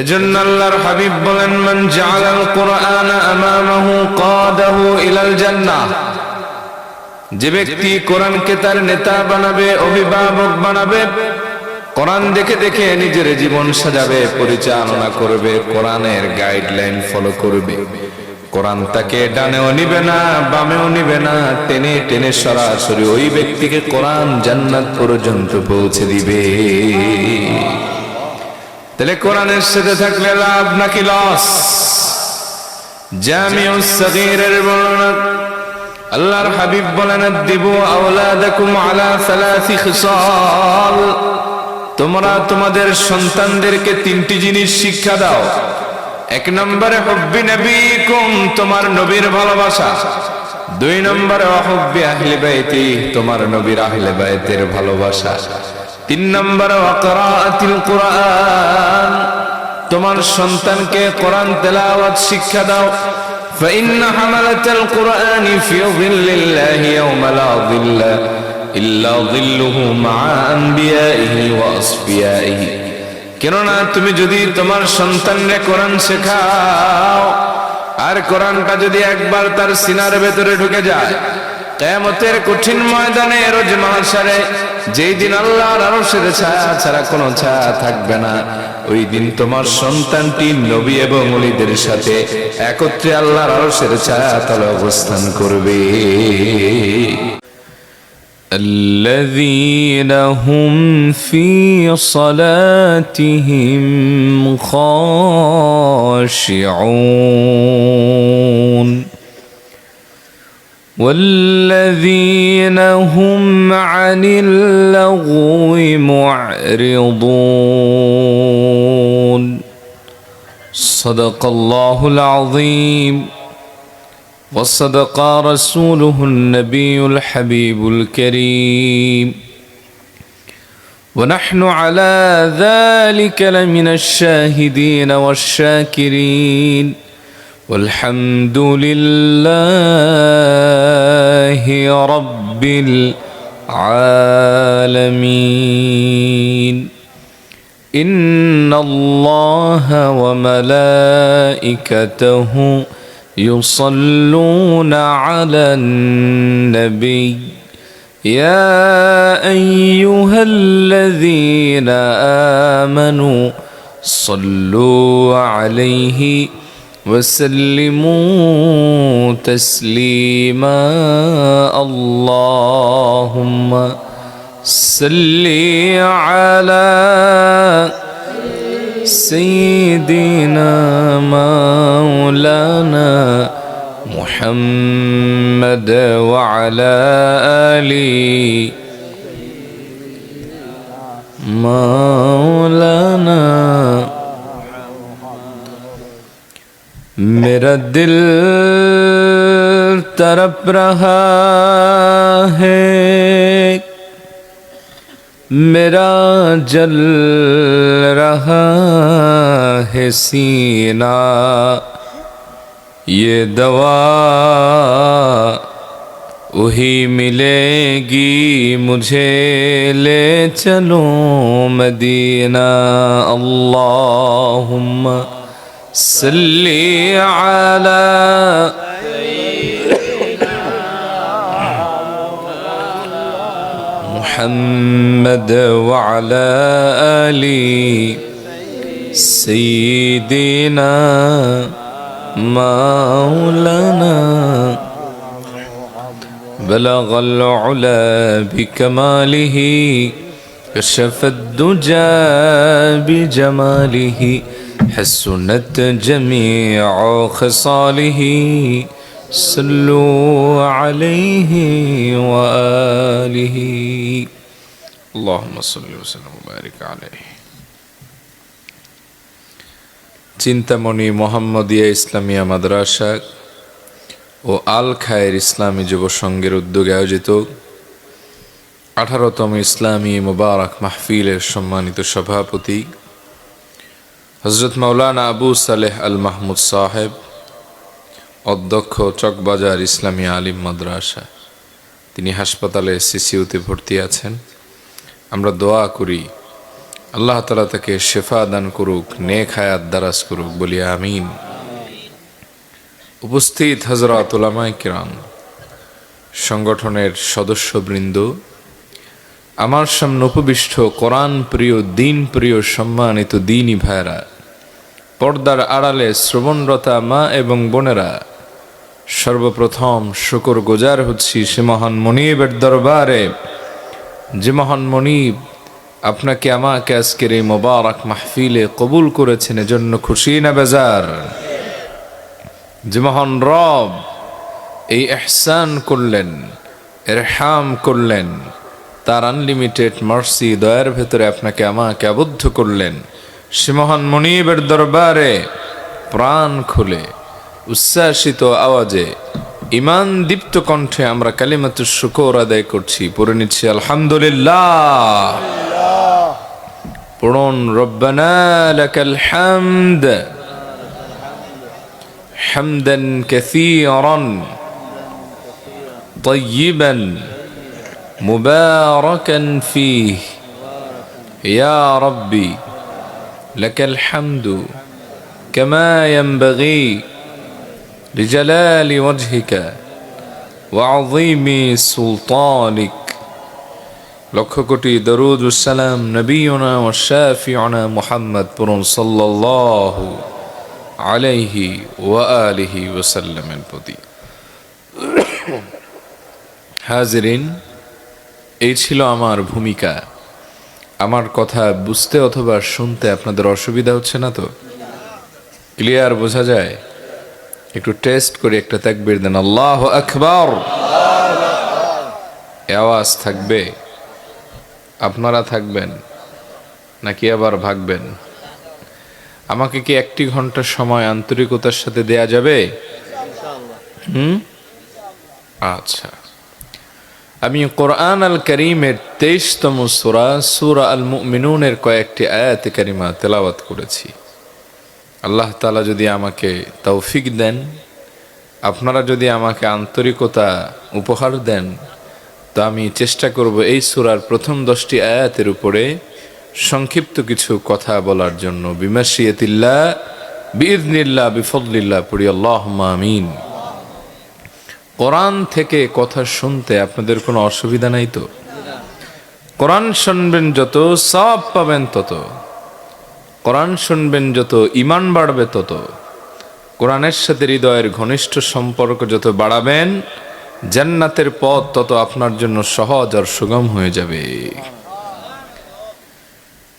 এজন্য আল্লাহর হাবিব বলেন, মান জাআলাল কুরআনা আমামাহু কাদাহু ইলাল জান্নাহ। যে ব্যক্তি কোরআনকে তার নেতা বানাবে, অভিভাবক বানাবে, কোরআন দেখে দেখে নিজের জীবন সাজাবে, পরিচালনা করবে, কোরআনের গাইডলাইন ফলো করবে, কোরআন তাকে ডানেও নিবে না, বামেও নিবে না, টেনে টেনে সরাসরি ওই ব্যক্তিকে কোরআন জান্নাত পর্যন্ত পৌঁছে দিবে। তাহলে কোরআনের সাথে থাকলে লাভ নাকি লস? জামিউস সাগীরের বর্ণনা, আল্লাহর হাবিব বলেন, আদিবু আওলাদাকুম আলা সালাসি খিসাল। তোমরা তোমাদের সন্তানদেরকে তিনটি জিনিস শিক্ষা দাও। এক নম্বরে হুব্বি নবীকুম, তোমার নবীর ভালোবাসা। দুই নম্বরে হুব্বি আহলে বাইতি, তোমার নবীর আহলে বাইতের ভালোবাসা। তিন নম্বরে কিরাআতিল কুরআন, তোমার সন্তানকে কোরআন তেলাওয়াত শিক্ষা দাও। فإن حملة القرآن في ظل الله يوم لا ظل إلا ظله مع أنبيائه وأصفيائه। কেননা তুমি যদি তোমার সন্তানকে কোরআন শেখাও, আর কোরআনটা যদি একবার তার সিনার ভেতরে ঢুকে যায়, কিয়ামতের কঠিন ময়দানে, রোজ মাহশারে, যেই দিন আল্লাহর আরশের ছায়া ছাড়া কোনো ছায়া থাকবে না, ওই দিন তোমার সন্তানটি নবী এবং ওলিদের সাথে একত্রে আল্লাহর আরশের ছায়া তলে অবস্থান করবে। الذين هم في صلاتهم خاشعون والذين هم عن اللغو معرضون صدق الله العظيم وصدق رسوله النبي الحبيب الكريم ونحن على ذلك لمن الشاهدين والشاكرين والحمد لله رب العالمين إن الله وملائكته يصلون على النبي يا أيها الذين آمنوا صلوا عليه وسلموا تسليما اللهم صل على سيدنا مولانا محمد وعلى آله مولانا मेरा दिल तड़प रहा है, मेरा जल रहा है सीना, ये दवा वही मिलेगी मुझे, ले चलो मदीना। अल्लाहुम्मा सल्ली अला मुहम्मद वअला आलि सय्यिदिना मौलाना बलगल उला बिकमालिहि कशफद दुजा बिजमालिहि حسنت جميع خصاله صلوا عليه وآله اللهم صل وسلم وبارك عليه। চিন্তামণি মোহাম্মদিয়া ইসলামিয়া মাদ্রাসা ও আল খায়ের ইসলামী যুব সংঘের উদ্যোগে আয়োজিত 18তম ইসলামী মুবারক মাহফিলের সম্মানিত সভাপতি হযরত মাওলানা আবু সালেহ আল মাহমুদ সাহেব, অধ্যক্ষ চকবাজার ইসলামী আলিম মাদ্রাসা, তিনি হাসপাতালে সিসিউতে ভর্তি আছেন। আমরা দোয়া করি আল্লাহ তাআলা তাকে শেফা দান করুক, নেক হায়াত দারাজ করুক, বলি আমিন। উপস্থিত হযরত উলামায়ে কিরাম, সংগঠনের সদস্যবৃন্দ, আমার সামনে উপবিষ্ট কোরআন প্রিয়, দিন প্রিয়, সম্মানিত দিনী ভাইরা, পর্দার আড়ালে শ্রবণরতা মা এবং বোনেরা, সর্বপ্রথম শুকর গুজার হচ্ছি সে মহান মনিবের দরবারে, যে মহান মনিব আপনাকে আমাকে আজকের এই মোবারক মাহফিলে কবুল করেছেন, এজন্য খুশি না বেজার? যে মহান রব এই ইহসান করলেন, ইরহাম করলেন, তার আনলিমিটেড মার্সি দয়ার ভেতরে আপনাকে আমাকে আবদ্ধ করলেন, সে মহান মনিবের দরবারে প্রাণ খুলে উচ্ছ্বাসিত আওয়াজে ঈমান দীপ্ত কণ্ঠে আমরা কালিমাতুশ শুকর আদায় করছি, পড়ে নিচ্ছি আলহামদুলিল্লাহ। পড়ুন রব্বানা লাকাল হামদ হামদান কাসীরান তাইয়িবান মুবারাকান ফীহি ইয়া রাব্বি লাকাল হামদু কামা ইয়ানবাগী লিজালালি ওয়াজহিকা ওয়া আযীমি সুলতানিক। লক্ষ কোটি দরুদ ও সালাম নবিয়না ওয়া শাফিউনা মুহাম্মদ পড়ুন সাল্লাল্লাহু আলাইহি ওয়া আলিহি ওয়াসাল্লামের প্রতি। হাজিরিন, এই ছিল আমার ভূমিকা। আমার কথা বুঝতে অথবা শুনতে আপনাদের অসুবিধা হচ্ছে না তো? ক্লিয়ার বোঝা যায়? একটু টেস্ট করে একটা তাকবীর দেন, আল্লাহু আকবার। আওয়াজ থাকবে? আপনারা থাকবেন নাকি আবার ভাগবেন? আমাকে কি 1 ঘন্টা সময় আন্তরিকতার সাথে দেয়া যাবে? আচ্ছা, আমি কোরআন আল কারীমের 23তম সূরা সূরা আল মুমিনুনের কয়েকটি আয়াত কারিমা তেলাওয়াত করেছি। আল্লাহ তাআলা যদি আমাকে তৌফিক দেন, আপনারা যদি আমাকে আন্তরিকতা উপহার দেন, তো আমি চেষ্টা করব এই সূরার প্রথম 10টি আয়াতের উপরে সংক্ষিপ্ত কিছু কথা বলার জন্য। বিমাশিয়াতিল্লাহ বিইذনিল্লাহ বিফদলিল্লাহ পড়ি আল্লাহুম্মা আমিন। কোরআন থেকে কথা শুনতে আপনাদের কোনো অসুবিধা নাই তো? কোরআন শুনবেন যত সওয়াব পাবেন তত, কোরআন শুনবেন যত ঈমান বাড়বে তত, কোরআনের সাথে হৃদয়ের ঘনিষ্ঠ সম্পর্ক যত বাড়াবেন, জান্নাতের পথ তত আপনার জন্য সহজ আর সুগম হয়ে যাবে।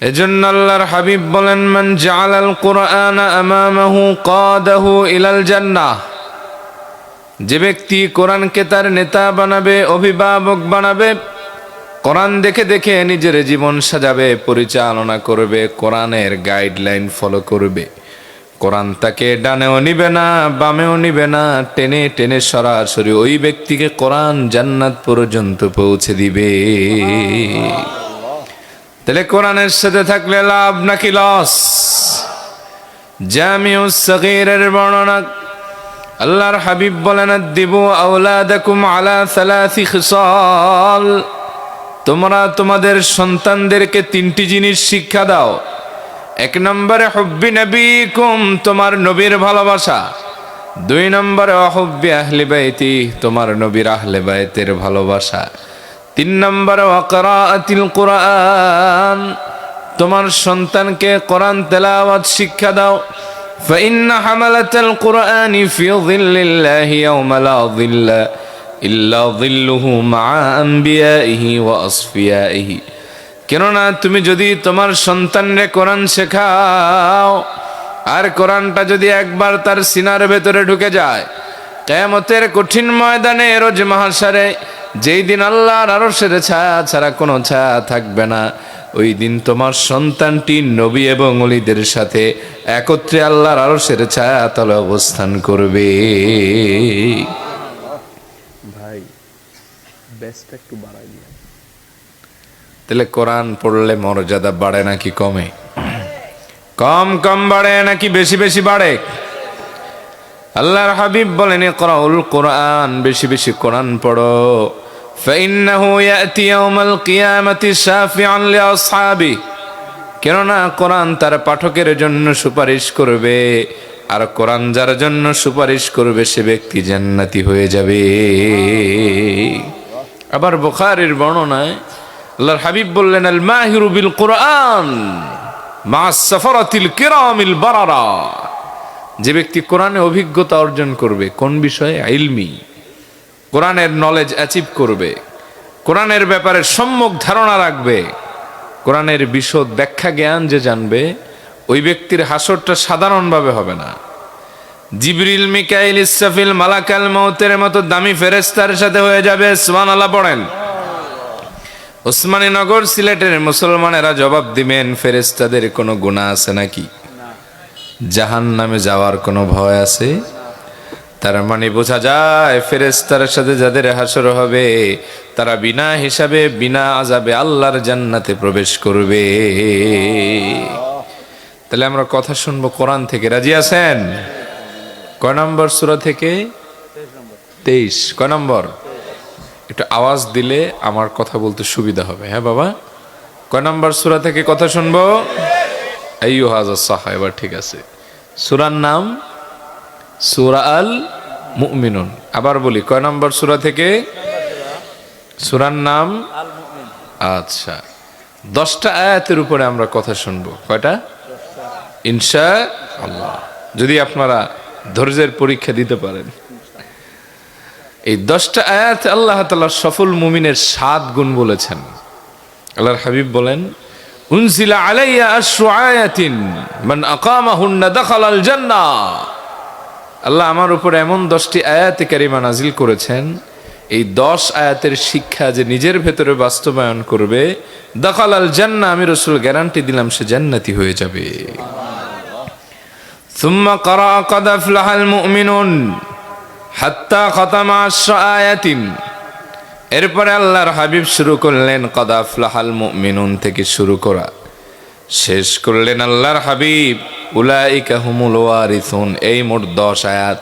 এজন্য আল্লাহর হাবিব বলেন, মান জাআলাল কুরআনা আমামাহু কাদাহু ইলাল জান্নাহ। যে ব্যক্তি কোরআনকে তার নেতা বানাবে, অভিভাবক বানাবে, কোরআন দেখে দেখে নিজের জীবন সাজাবে, পরিচালনা করবে, কোরআনের গাইডলাইন ফলো করবে, কোরআন তাকে ডানেও নিবে না, বামেও নিবে না, টেনে টেনে সরাসরি ওই ব্যক্তিকে কোরআন জান্নাত পর্যন্ত পৌঁছে দিবে। তাহলে কোরআনের সাথে থাকলে লাভ নাকি লস? জামিউস সগীরের বর্ণনা, আল্লাহর হাবিব বলেন, আদিবু আওলাদাকুম আলা সালাসি খিসাল। তোমরা তোমাদের সন্তানদেরকে 3টি জিনিস শিক্ষা দাও। 1 নম্বরে হুব্বি নবীকুম, তোমার নবীর ভালোবাসা। 2 নম্বরে হুব্বি আহলি বাইতি, তোমার নবীর আহলে বাইতের ভালোবাসা। 3 নম্বরে ওয়াকরাআতিল কুরআন, তোমার সন্তানকে কোরআন তেলাওয়াত শিক্ষা দাও। ফাইন্না হামালাতাল কুরআনি ফি যিল্লিল্লাহি ইয়াওমা লা যিল্লা ইল্লা যিল্লুহু মা আম্বিয়াইহি ওয়া আসফিয়াইহি। কেননা তুমি যদি তোমার সন্তানরে কোরআন শেখাও, আর কোরআনটা যদি একবার তার সিনার ভেতরে ঢুকে যায়, কিয়ামতের কঠিন ময়দানে, রোজ মাহশারে, যেই দিন আল্লাহর আরশের ছায়া ছাড়া কোনো ছায়া থাকবে না, ওই দিন তোমার সন্তানটি নবী এবং ওলিদের সাথে একত্রে আল্লাহর আরশের ছায়া তলে অবস্থান করবে। ভাই বেস্ট একটু বাড়াই দিন। তাহলে কোরআন পড়লে মর্যাদা বাড়ে নাকি কমে? কম কম বাড়ে নাকি বেশি বেশি বাড়ে? আল্লাহর হাবিব বলেন, ইকরাউল কোরআন, বেশি বেশি কোরআন পড়ো। ফাইন্নাহু ইয়াতি ইয়াউমাল কিয়ামাতি শাফিআন লিআসহাবি, কেননা কোরআন তার পাঠকের জন্য সুপারিশ করবে, আর কোরআন যার জন্য সুপারিশ করবে সে ব্যক্তি জান্নাতি হয়ে যাবে। আবার বুখারীর বর্ণনায় আল্লাহর হাবিব বললেন, আল মাহিরু বিল কোরআন মা'আস সাফারাতিল কিরামিল বারারা। যে ব্যক্তি কোরআনে অভিজ্ঞতা অর্জন করবে, কোন বিষয়ে? ইলমি, কোরআনের নলেজ অ্যাচিভ করবে, কোরআনের ব্যাপারে সম্যক ধারণা রাখবে, কোরআনের বিশদ ব্যাখ্যা জ্ঞান যে জানবে, ওই ব্যক্তির হাসরটা সাধারণভাবে হবে না। জিবরিল, মিকাইল, ইসরাফিল, মালাকাল মউতের মতো দামি ফেরেশতার সাথে হয়ে যাবে। সুবহানাল্লাহ পড়েন। ওসমানী নগর সিলেটের মুসলমানেরা জবাব দিবেন, ফেরেশতাদের কোনো গুনাহ আছে নাকি? জাহান্নামে যাওয়ার কোনো ভয় আছে? তার মানে বোঝা যায় ফেরেশতার সাথে যাদের হাসর হবে তারা বিনা হিসাবে বিনা আযাবে আল্লাহর জান্নাতে প্রবেশ করবে। তাহলে আমরা কথা শুনবো কোরআন থেকে। রাজি আছেন? কয় নম্বর সূরা থেকে? 23। কয় নম্বর? একটু আওয়াজ দিলে আমার কথা বলতে সুবিধা হবে। হ্যাঁ বাবা, কয় নম্বর সূরা থেকে কথা শুনবো? আইয়ুহাজ সাহা। এবার ঠিক আছে। সূরার নাম সূরা আল মুমিনুন। আবার বলি, কয় নম্বর সূরা থেকে? সূরার নাম আল মুমিন। আচ্ছা, 10টা আয়াতের উপরে আমরা কথা শুনবো। কয়টা? ইনশাআল্লাহ, যদি আপনারা ধৈর্যের পরীক্ষা দিতে পারেন। এই 10টা আয়াত আল্লাহ তাআলা সফল মুমিনের 7 গুণ বলেছেন। আল্লাহর হাবিব বলেন, উনজিলা আলাইয়া আশরু আয়াতিন মান আকামাহুন্না দাখালাল জান্নাহ। আল্লাহ আমার উপরে এমন 10টি আয়াতে কারিমা নাজিল করেছেন, এই 10 আয়াতের শিক্ষা যে নিজের ভেতরে বাস্তবায়ন করবে, দাখালাল জান্নাহ, আমি রাসূল গ্যারান্টি দিলাম সে জান্নাতি হয়ে যাবে। সুম্মা ক্বারা ক্বাদ আফলাহাল মুমিনুন হাত্তা খাতামা আশরা আয়াতিন। এরপরে আল্লাহর হাবিব শুরু করলেন ক্বাদ আফলাহাল মুমিনুন থেকে শুরু করা, শেষ করলেন আল্লাহর হাবিব উলাইকা হুমুল ওয়ারিসুন। এই মোট 10 আয়াত।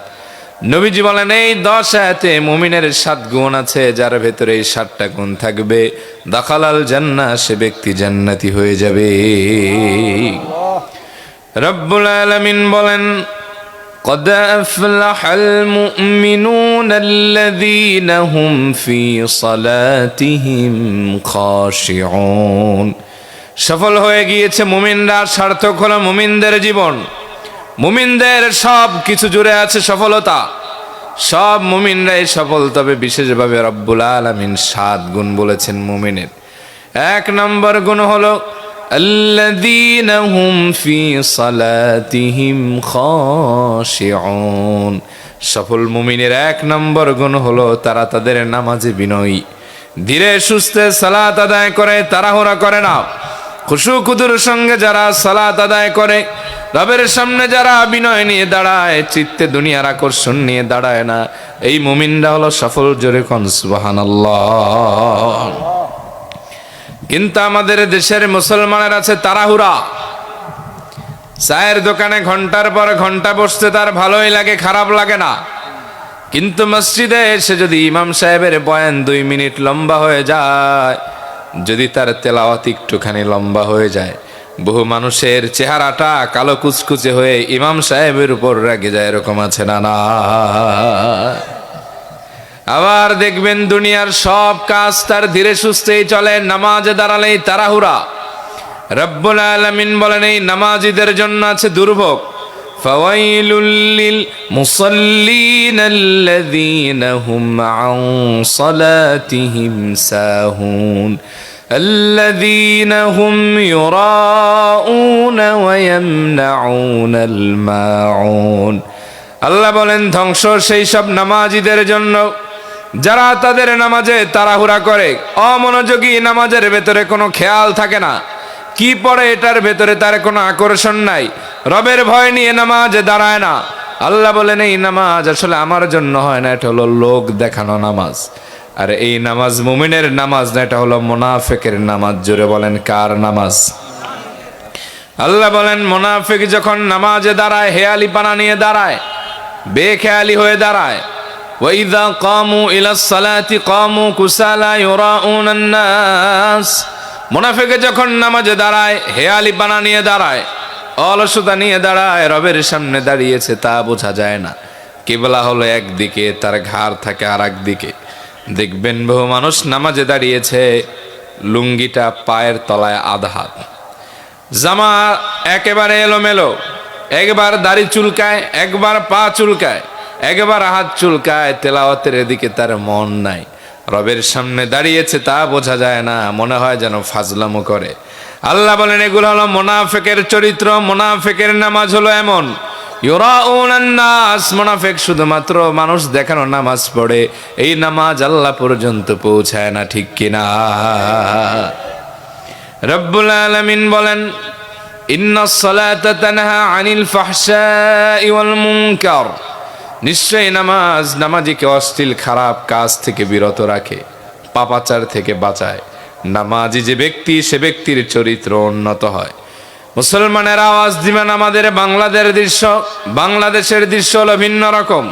নবীজি বলেন, এই 10 আয়াতে মুমিনের 7 গুণ আছে, যার ভেতরে এই 7টা গুণ থাকবে দাখালাল জান্নাহ, সে ব্যক্তি জান্নাতি হয়ে যাবে। রব্বুল আলামিন বলেন, قد أفلح المؤمنون الذين هم في صلاتهم خاشعون। সফল হয়ে গিয়েছে মুমিনরা, সার্থক হলো মুমিনদের জীবন। মুমিনদের সব কিছু জুড়ে আছে সফলতা, সব মুমিনরাই সফল। তবে বিশেষভাবে রব্বুল আলামিন 7 গুণ বলেছেন মুমিনের। 1 নম্বর গুণ হলো আল্লাযীনা হুম ফি সালাতিহিম খাশিউন। সফল মুমিনের 1 নম্বর গুণ হলো তারা তাদের নামাজে বিনয়ী, ধীরে সুস্থে সালাত আদায় করে, তাড়াহুড়া করে না। খুশু খুদুর সঙ্গে যারা সালাত আদায় করে, রবের সামনে যারা বিনয় নিয়ে দাঁড়ায়, চিত্তে দুনিয়ার আকর্ষণ নিয়ে দাঁড়ায় না, এই মুমিনরা হলো সফল। জোরে কোন সুবহানাল্লাহ। কিন্তু আমাদের দেশের মুসলমানের আছে তাড়াহুড়া। চায়ের দোকানে ঘন্টার পর ঘন্টা বসতে তার ভালোই লাগে, খারাপ লাগে না। কিন্তু মসজিদে এসে যদি ইমাম সাহেবের বয়ান 2 মিনিট লম্বা হয়ে যায়, যদি তার তেলাওয়াত একটুখানি লম্বা হয়ে যায়, বহু মানুষের চেহারাটা কালো কুচকুচে হয়ে ইমাম সাহেবের উপর রেগে যায়। এরকম আছে না? না। আবার দেখবেন দুনিয়ার সব কাজ তার ধীরে সুস্থেই চলে, নামাজে দাঁড়ালেই তাড়াহুড়া। রব্বুল আলামিন বলেন, এই নামাজীদের জন্য আছে দুর্ভোগ। ফাওয়াইলুল লিল মুসাল্লিন আল্লাযীনা হুম আন সালাতিহিম সাহুন আল্লাযীনা হুম ইউরাউনা ওয়া ইয়ামনাউনাল মাউন। আল্লাহ বলেন, ধ্বংস সেই সব নামাজীদের জন্য যারা তাদের নামাজে তাড়াহুড়া করে, অমনোযোগী, নামাজের ভেতরে কোনো খেয়াল থাকে না, কি পড়ে এটার ভেতরে তার কোনো আকর্ষণ নাই, রবের ভয় নিয়ে নামাজে দাঁড়ায় না। আল্লাহ বলেন, এই নামাজ আসলে আমার জন্য হয় না, এটা হলো লোক দেখানো নামাজ। আর এই নামাজ মুমিনের নামাজ না, এটা হলো মুনাফিকের নামাজ। জোরে বলেন, কার নামাজ? আল্লাহ বলেন, মুনাফিক যখন নামাজে দাঁড়ায় হেয়ালি পানা নিয়ে দাঁড়ায়, বেখেয়ালি হয়ে দাঁড়ায়। وَإِذَا قَامُوا إِلَى الصَّلَاةِ قَامُوا كُسَالَى يُرَاءُونَ النَّاسَ। মুনাফিকে যখন নামাজে দাঁড়ায় হেয়ালিপানা নিয়ে দাঁড়ায়, অলসতা নিয়ে দাঁড়ায়, রবের সামনে দাঁড়িয়েছে তা বোঝা যায় না। কিবলা হলো একদিকে, তার ঘাড় থাকে আর একদিকে। দেখবেন বহু মানুষ নামাজে দাঁড়িয়েছে, লুঙ্গিটা পায়ের তলায় আধা হাত, জামা একেবারে এলোমেলো, একবার দাড়ি চুলকায়, একবার পা চুলকায়, একবার হাত চুলকায়, তেলাওয়াতের এদিকে তার মন নাই। রবের সামনে দাঁড়িয়েছে তা বোঝা যায় না, মনে হয় যেন ফাজলামো করে। আল্লাহ বলেন এগুলো হলো মুনাফিকের চরিত্র। মুনাফিকের নামাজ হলো এমন, ইউরাউনান নাস, মুনাফিক শুধুমাত্র মানুষ দেখানো নামাজ পড়ে, এই নামাজ আল্লাহ পর্যন্ত পৌঁছায় না, ঠিক কিনা? রব্বুল আলামিন বলেন ইন্নাস সালাতা তানহা আনিল ফাহশাই ওয়াল মুনকার, নিশ্চয়ই নামাজ নামাজিকে অশ্লীল খারাপ কাজ থেকে বিরত রাখে, পাপাচার থেকে বাঁচায়। নামাজি যে ব্যক্তি, সে ব্যক্তির চরিত্র উন্নত হয়। মুসলমানের আওয়াজ দিবেন, আমাদের বাংলাদেশের দৃশ্য হলো ভিন্ন রকম।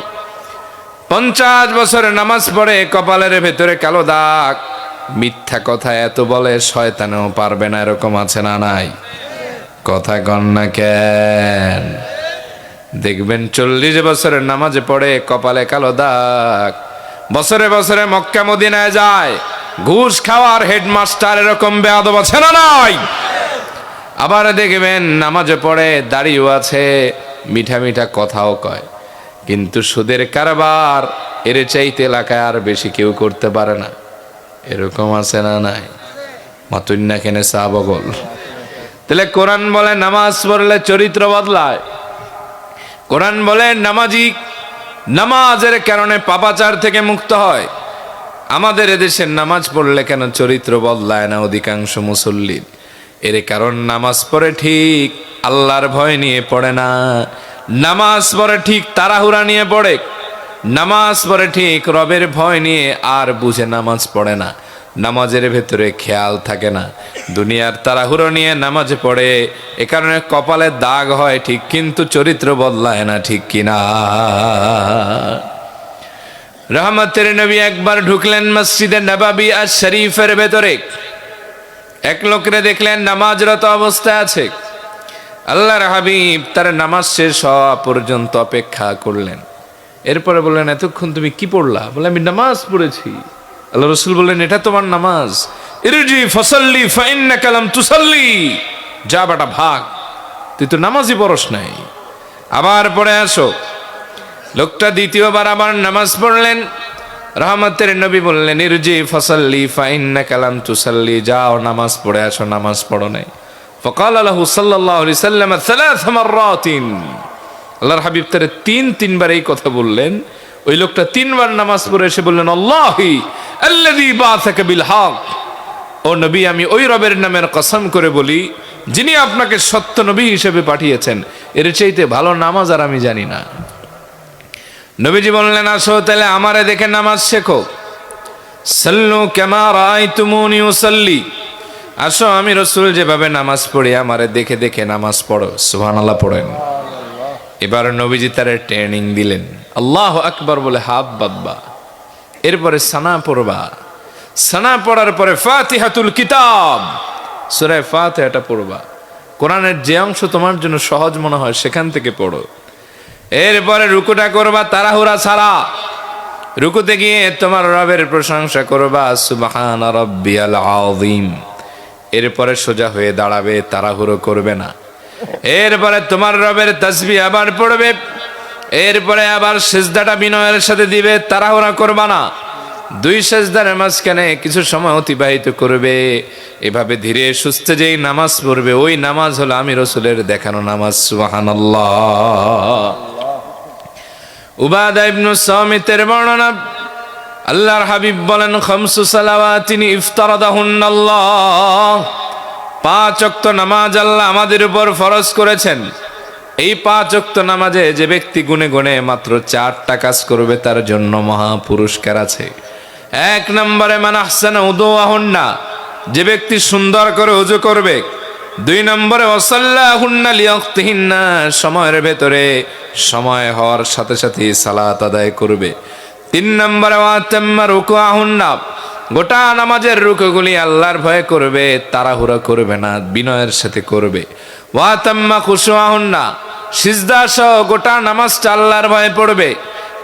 50 বছরে নামাজ পড়ে, কপালের ভেতরে কালো দাগ, মিথ্যা কথা এত বলে শয়তানেও পারবে না, এরকম আছে না নাই? কথা কন না কেন? দেখবেন 40 বছরের নামাজে পড়ে, কপালে কালো দাগ, বছরে বছরে মক্কা মদিনায় যায়, ঘুষ খাওয়ার হেডমাস্টার, এরকম বেয়াদব আছে না নাই? আবার দেখবেন নামাজে পড়ে, দাড়িও আছে, মিঠা মিঠা কথাও কয়, কিন্তু সুদের কারবার এর চাইতে এলাকায় আর বেশি কেউ করতে পারে না, এরকম আছে না নাই? মাতুন্না কেনে চা বগল। তাহলে কোরআন বলে নামাজ পড়লে চরিত্র বদলায়। কোরআন বলে নামাজের কারণে পাপাচার থেকে মুক্ত হয়। আমাদের এদেশের নামাজ পড়লে কেন চরিত্র বদলায় না অধিকাংশ মুসল্লির? এর কারণ নামাজ পড়ে ঠিক আল্লাহর ভয় নিয়ে পড়ে না, নামাজ পড়ে ঠিক তাড়াহুড়া নিয়ে পড়ে, নামাজ পড়ে ঠিক রবের ভয় নিয়ে আর বুঝে নামাজ পড়ে না, নামাজের ভেতরে খেয়াল থাকে না, দুনিয়ার তাড়াহুড়ো নিয়ে নামাজে পড়ে। এ কারণে কপালে দাগ হয় ঠিক, কিন্তু চরিত্র বদলায় না, ঠিক কিনা? রহমতের নবী একবার ঢুকলেন মসজিদে নববী আর শরীফের ভেতরে, এক লোকরে দেখলেন নামাজরত অবস্থায় আছে। আল্লাহর হাবিব তার নামাজ শেষ হওয়া পর্যন্ত অপেক্ষা করলেন। এরপরে বললেন, এতক্ষণ তুমি কি পড়লা? বলে, আমি নামাজ পড়েছি। আল্লাহ রসুল বললেন, এটা তোমার নামাজ? ইরজি ফাসাল্লি ফাইন্নাকা লাম তুসাল্লি, যা বেটা ভাগ, তুই তো নামাজই পড়স নাই, আবার পড়ে আসো। লোকটা দ্বিতীয়বার আবার নামাজ পড়লেন। রহমতের নবী বললেন, ইরজি ফাসাল্লি ফাইন্নাকা লাম তুসাল্লি, যাও নামাজ পড়ে আসো, নামাজ পড়ো নাই। ফাকাল লাহু সাল্লাল্লাহু আলাইহি সাল্লাম সালাস মাররাতিন, আল্লাহর হাবিব তারে তিনবার এই কথা বললেন। ওই লোকটা 3 বার নামাজ পড়ে এসে বললেন, আল্লাহি আল্লাযী বাআসাকা বিল হক, ও নবী, আমি ওই রবের নামের কসম করে বলি যিনি আপনাকে সত্য নবী হিসেবে পাঠিয়েছেন, এর চাইতে ভালো নামাজ আর আমি জানি না। নবীজি বললেন, আসো তাহলে আমারে দেখে নামাজ শেখো। সাল্লু কামা রাআইতুমুনি উসাল্লি, আসো আমি রাসূল যেভাবে নামাজ পড়ি আমারে দেখে দেখে নামাজ পড়ো। সুবহানাল্লাহ পড়েন। এবার নবীজি তারে ট্রেনিং দিলেন, আল্লাহু আকবার বলে হাত বাঁধবা, এরপরে সানা পড়বা, সানা পড়ার পরে ফাতিহাতুল কিতাব, সূরা ফাতিহাটা পড়বা। কোরআনের যে অংশ তোমার জন্য সহজ মনে হয় সেখান থেকে পড়ো। এরপরে রুকুটা করবা তাড়াহুড়া ছাড়া, রুকুতে গিয়ে তোমার রবের প্রশংসা করবা, সুবহান রাব্বিয়াল আযীম। এরপরে সোজা হয়ে দাঁড়াবে, তাড়াহুড়ো করবে না। এরপরে তোমার রবের তাসবিহ আবার পড়বে, এরপরে আবার সিজদাটা বিনয়ের সাথে দিবে, তাড়াহুড়া করবা না। 2 সিজদার মাঝখানে কিছু সময় অতিবাহিত করবে। এভাবে ধীরে সুস্থে যেই নামাজ পড়বে, ওই নামাজ হলো আমি রাসূলের দেখানো নামাজ। সুবহানাল্লাহ। উবাদা ইবনে সামিতের বর্ণনা, আল্লাহর হাবিব বলেন, খামসু সালাওয়াতিন ইফতারাদাহুন্নাল্লাহ, 5 ওয়াক্ত নামাজ আল্লাহ আমাদের উপর ফরজ করেছেন। এই 5 ওয়াক্ত নামাজে যে ব্যক্তি গুনে গুনে মাত্র 4টা কাজ করবে, তার জন্য মহা পুরস্কার আছে। 1 নম্বরে মান আহসানা উযুআহুন্না, যে ব্যক্তি সুন্দর করে ওযু করবে। 2 নম্বরে ওয়াসাল্লাহুন্না লিওয়াক্তিহিন্না, সময়ের ভেতরে সময় হওয়ার সাথে সাথে সালাত আদায় করবে। 3 নম্বরে ওয়াতাম্মা রুকুআহুন্না, গোটা নামাজের রুকুগুলি আল্লাহর ভয়ে করবে, তাড়াহুড়া করবে না, বিনয়ের সাথে করবে। ওয়া তাম্মা খুশুআহুন্না, সিজদা সহ গোটা নামাজটা আল্লাহর ভয়ে পড়বে।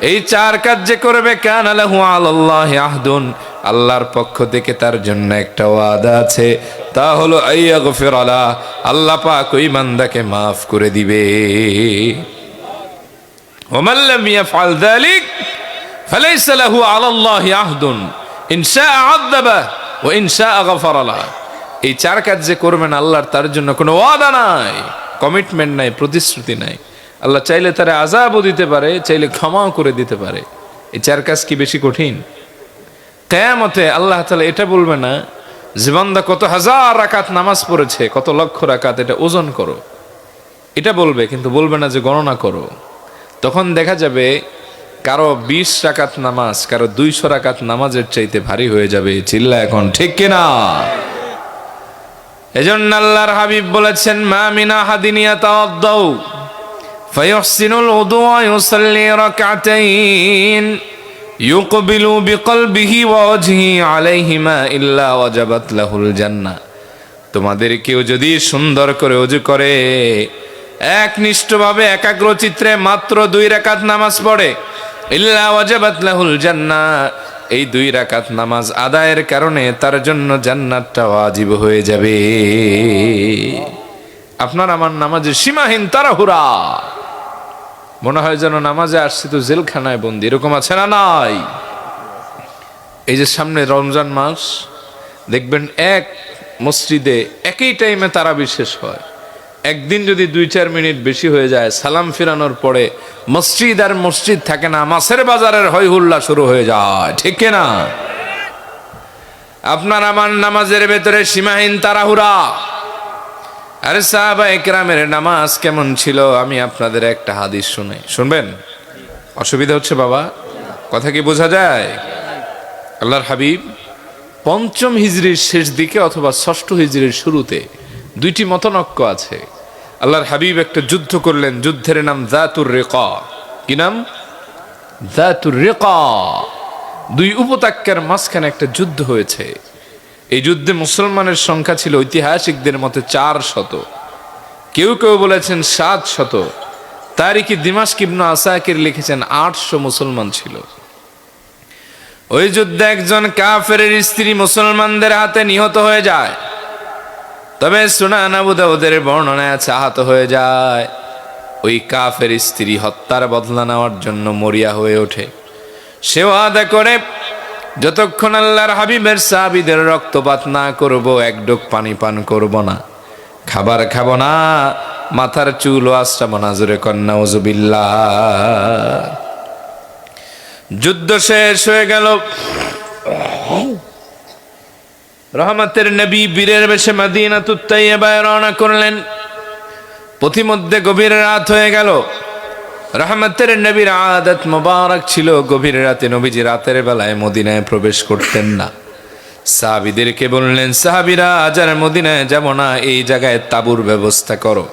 এই চার কাজ যে করবে, কানা লাহু আলাল্লাহি আহদুন, আল্লাহর পক্ষ থেকে তার জন্য একটা ওয়াদা আছে, তা হলো আইয়াগফিরা লাহ, আল্লাহ পাক ওই বান্দাকে মাফ করে দিবে। ওমান লাম ইয়াফআল যালিক ফালাইসা লাহু আলাল্লাহি আহদুন ইন শাআ আযাবা ওয়া ইন শাআ গফারা লাহ। এই চার কাজ যে করবেন, আল্লাহর তার জন্য কোনো ওয়াদা নাই, কমিটমেন্ট নাই, প্রতিশ্রুতি নাই। আল্লাহ চাইলে তারা আযাবও দিতে পারে, চাইলে ক্ষমাও করে দিতে পারে। এই চার কাজ কি বেশি কঠিন? কিয়ামতে আল্লাহ তাআলা এটা বলবে না যে বান্দা কত হাজার রাকাত নামাজ পড়েছে, কত লক্ষ রাকাত, এটা ওজন করো, এটা বলবে, কিন্তু বলবে না যে গণনা করো। তখন দেখা যাবে কারো 20 রাকাত নামাজ কারো 200 রাকাত নামাজের চাইতে ভারী হয়ে যাবে। চিল্লা এখন ঠিক কিনা? এজন্য আল্লাহর হাবিব বলেছেন, মা মিন আহাদিন ইয়াতাওয়াদ্দাউ ফায়ুহসিনুল উযু ওয়া ইউসাল্লি রাকাতাইন ইউকবিলু বিকলবিহি ওয়া ওয়াজহি আলাইহিমা ইল্লা ওয়াজাবাত লাহুল জান্নাহ। তোমাদের কেউ যদি সুন্দর করে ওযু করে, একনিষ্ঠভাবে একাগ্রচিত্রে মাত্র 2 রাকাত নামাজ পড়ে, ইল্লা ওয়াজাবাত লাহুল জান্নাহ, এই 2 রাকাত নামাজ আদায়ের কারণে তার জন্য জান্নাতটা ওয়াজিব হয়ে যাবে। আপনার আমার নামাজের সীমাহীন তাড়াহুড়া, মনে হয় যেন নামাজে আসছি তো জেলখানায় বন্দি, এরকম আছে না নাই? এই যে সামনে রমজান মাস, দেখবেন এক মসজিদে একই টাইমে তারাবি শেষ হয়। একদিন যদি 2-4 মিনিট বেশি হয়ে যায়, সালাম ফিরানোর পরে মসজিদ আর মসজিদ থাকে না, মাছের বাজারের হই হুল্লা শুরু হয়ে যায়, ঠিক না? আপনার আমার নামাজের ভেতরে সীমাহীন তাড়াহুড়া। আরে সাহাবায়ে কেরামের নামাজ কেমন ছিল, আমি আপনাদের একটা হাদিস শুনবেন? অসুবিধা হচ্ছে বাবা? কথা কি বোঝা যায়? আল্লাহর হাবিব 5ম হিজরির শেষ দিকে অথবা 6ষ্ঠ হিজরির শুরুতে, 2টি মতনক্য আছে। আল্লাহর হাবিব একটা যুদ্ধ করলেন, যুদ্ধের নাম যাতুর রিকা। কি নাম? যাতুর রিকা। 2 উপত্যকার মাঝখানে একটা যুদ্ধ হয়েছে। এই যুদ্ধে মুসলমানের সংখ্যা ছিল ঐতিহাসিকদের মতে 400, কেউ কেউ বলেছেন 700। তারিখে দিমাশক ইবনে আসাকির লিখেছেন 800 মুসলমান ছিল। ওই যুদ্ধে একজন কাফেরের স্ত্রী মুসলমানদের হাতে নিহত হয়ে যায়, তবে সুনান আবু দাউদের বর্ণনায় আছে আহত হয়ে যায়। ওই কাফের স্ত্রী হত্যার বদলা নেওয়ার জন্য মরিয়া হয়ে ওঠে। সে ওয়াদা করে, যতক্ষণ আল্লাহর হাবিবের সাহাবীদের রক্তপাত না করব, এক ঢোক পানি পান করব না, খাবার খাবো না, মাথার চুলও আশ্রাবো না। জোরে কন্যা নাউজুবিল্লাহ। যুদ্ধ শেষ হয়ে গেল। রহমতের নবী বীরের বেশে মদিনাতুত তাইয়্যিবায় রওনা করলেন। পথিমধ্যে গভীর রাত হয়ে গেল। রহমতের নবীর আদত মোবারক ছিল, গভীর রাতে নবীজি রাতের বেলায় মদিনায় প্রবেশ করতেন না। সাহাবীদেরকে বললেন, সাহাবীরা আজ আর মদিনায় যাব না, এই জায়গায় তাঁবুর ব্যবস্থা করো,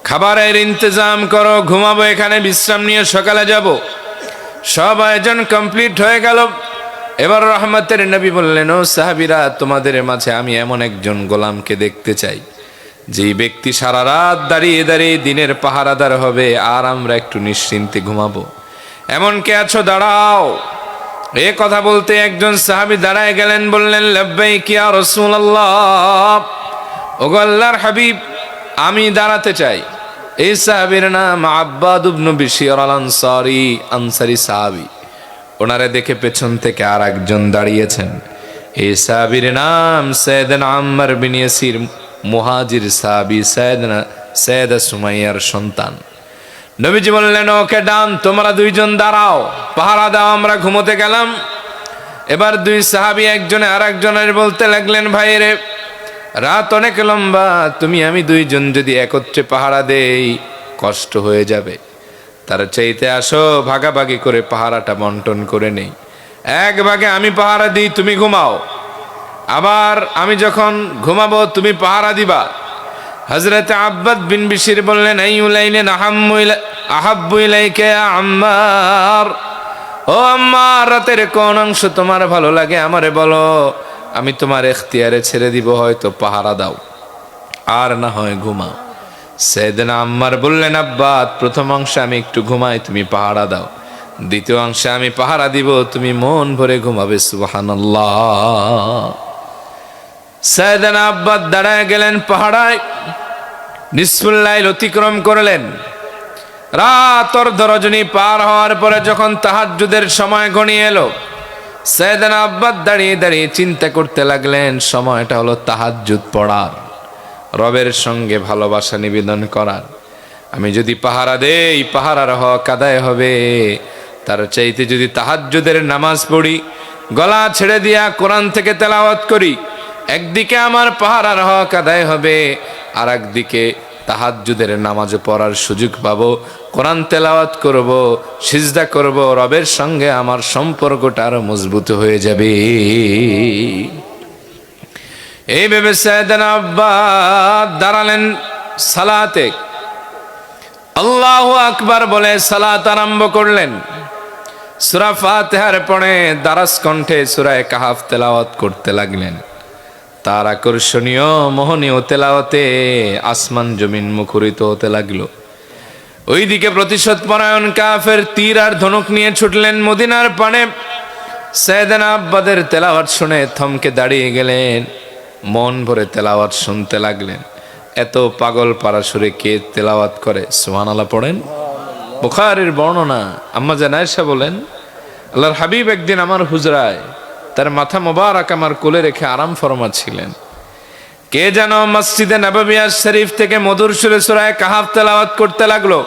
খাবারের ইন্তজাম করো, ঘুমাবো এখানে, বিশ্রাম নিয়ে সকালে যাব। সব আয়োজন কমপ্লিট হয়ে গেল। এবার রহমতের নবী বললেন, ও সাহাবীরা, তোমাদের মাঝে আমি এমন একজন গোলামকে দেখতে চাই, যেই ব্যক্তি সারা রাত দাঁড়িয়ে দাঁড়িয়ে দিনের পাহারাদার হবে, আর আমরা একটু নিশ্চিন্তে ঘুমাবো। এমন কে আছো? দাঁড়াও। এ কথা বলতে একজন সাহাবী দাঁড়ায় গেলেন, বললেন, লাব্বাইক ইয়া রাসূলুল্লাহ, ওগো আল্লাহর হাবিব, আমি দাঁড়াতে চাই। এই সাহাবীর নাম আব্বাদ ইবনে বিশর আল আনসারী, আনসারী সাহাবী। ওনারে দেখে পেছন থেকে আর একজন দাঁড়িয়েছেন। এই সাহাবীর নাম সাইয়েদনা আম্মার বিন ইয়াসির, মুহাজির সাহাবী, সাইয়েদা সুমাইয়ার সন্তান। নবীজি বললেন, ওকে ডান, তোমরা 2 জন দাঁড়াও, পাহারা দাও, আমরা ঘুমোতে গেলাম। এবার 2 সাহাবী একজনে আর একজনের বলতে লাগলেন, ভাই রে, রাত অনেক লম্বা, তুমি আমি 2 জন যদি একত্রে পাহারা দেই কষ্ট হয়ে যাবে, তার চাইতে আসো ভাগাভাগি করে পাহারাটা বন্টন করে নেই। এক ভাগে আমি পাহারা দিই, তুমি ঘুমাও, আবার আমি যখন ঘুমাবো তুমি পাহারা দিবা। হযরত আব্বাদ বিন বিশর বললেন, আইউলাইনে আহাব্বু ইলাইকা ইয়া আম্মার, ও ও আম্মা, রাতের কোন অংশ তোমার ভালো লাগে আমারে বলো, আমি তোমার এখতিয়ারে ছেড়ে দিব, হয়তো পাহারা দাও আর না হয় ঘুমাও। সাইয়েদনা আম্মার বললেন, আব্বা প্রথম অংশে আমি একটু ঘুমাই, তুমি পাহারা দাও, দ্বিতীয় অংশে আমি পাহারা দিব, তুমি মন ভরে ঘুমাবে। সুবহানাল্লাহ। সাইয়েদনা আব্বা দাঁড়ায় গেলেন পাহাড়ায়, নিসফুল লাইল অতিক্রম করলেন। রাত অর্ধ রজনী পার হওয়ার পরে যখন তাহাজ্জুদের সময় ঘনিয়ে এলো, সাইয়েদনা আব্বা দাঁড়িয়ে দাঁড়িয়ে চিন্তা করতে লাগলেন, সময়টা হলো তাহাজ্জুদ পড়ার, রবের সঙ্গে ভালোবাসা নিবেদন করার। আমি যদি পাহারা দেই, পাহারার হক আদায় হবে, তার চাইতে যদি তাহাজ্জুদের নামাজ পড়ি, গলা ছেড়ে দিয়া কোরআন থেকে তেলাওয়াত করি, একদিকে আমার পাহারার হক আদায় হবে, আর একদিকে তাহাজ্জুদের নামাজ পড়ার সুযোগ পাবো, কোরআন তেলাওয়াত করব, সিজদা করব, রবের সঙ্গে আমার সম্পর্কটা আরো মজবুত হয়ে যাবে। এই ভেবে সাইয়েদনা আব্বা দাঁড়ালেন সালাতে, আল্লাহু আকবার বলে সালাত আরম্ভ করলেন। সূরা ফাতিহার পরে দারাস কণ্ঠে সূরা কাহাফ তেলাওয়াত করতে লাগলেন। তার আকর্ষণীয় মোহনীয় তেলাওয়াতে আসমান জমিন মুখরিত হতে লাগলো। ওইদিকে প্রতিশোধ পরায়ণ কাফের তীর আর ধনুক নিয়ে ছুটলেন মদিনার পানে। সাইয়েদনা আব্বাদের তেলাওয়াত শুনে থমকে দাঁড়িয়ে গেলেন, মন ভরে তেলাওয়াত শুনতে লাগলেন। এত পাগল পারা সুরে কে তেলাওয়াত করে? সুবহানাল্লাহ পড়েন। বুখারীর বর্ণনা, আম্মা জান আয়েশা বলেন, আল্লাহর হাবিব একদিন আমার হুজরায় তার মাথা মোবারক আমার কোলে রেখে আরাম ফরমাচ্ছিলেন। কে যেন মসজিদে নববিয়া শরীফ থেকে মধুর সুরে সূরা কাহাফ তেলাওয়াত করতে লাগলো।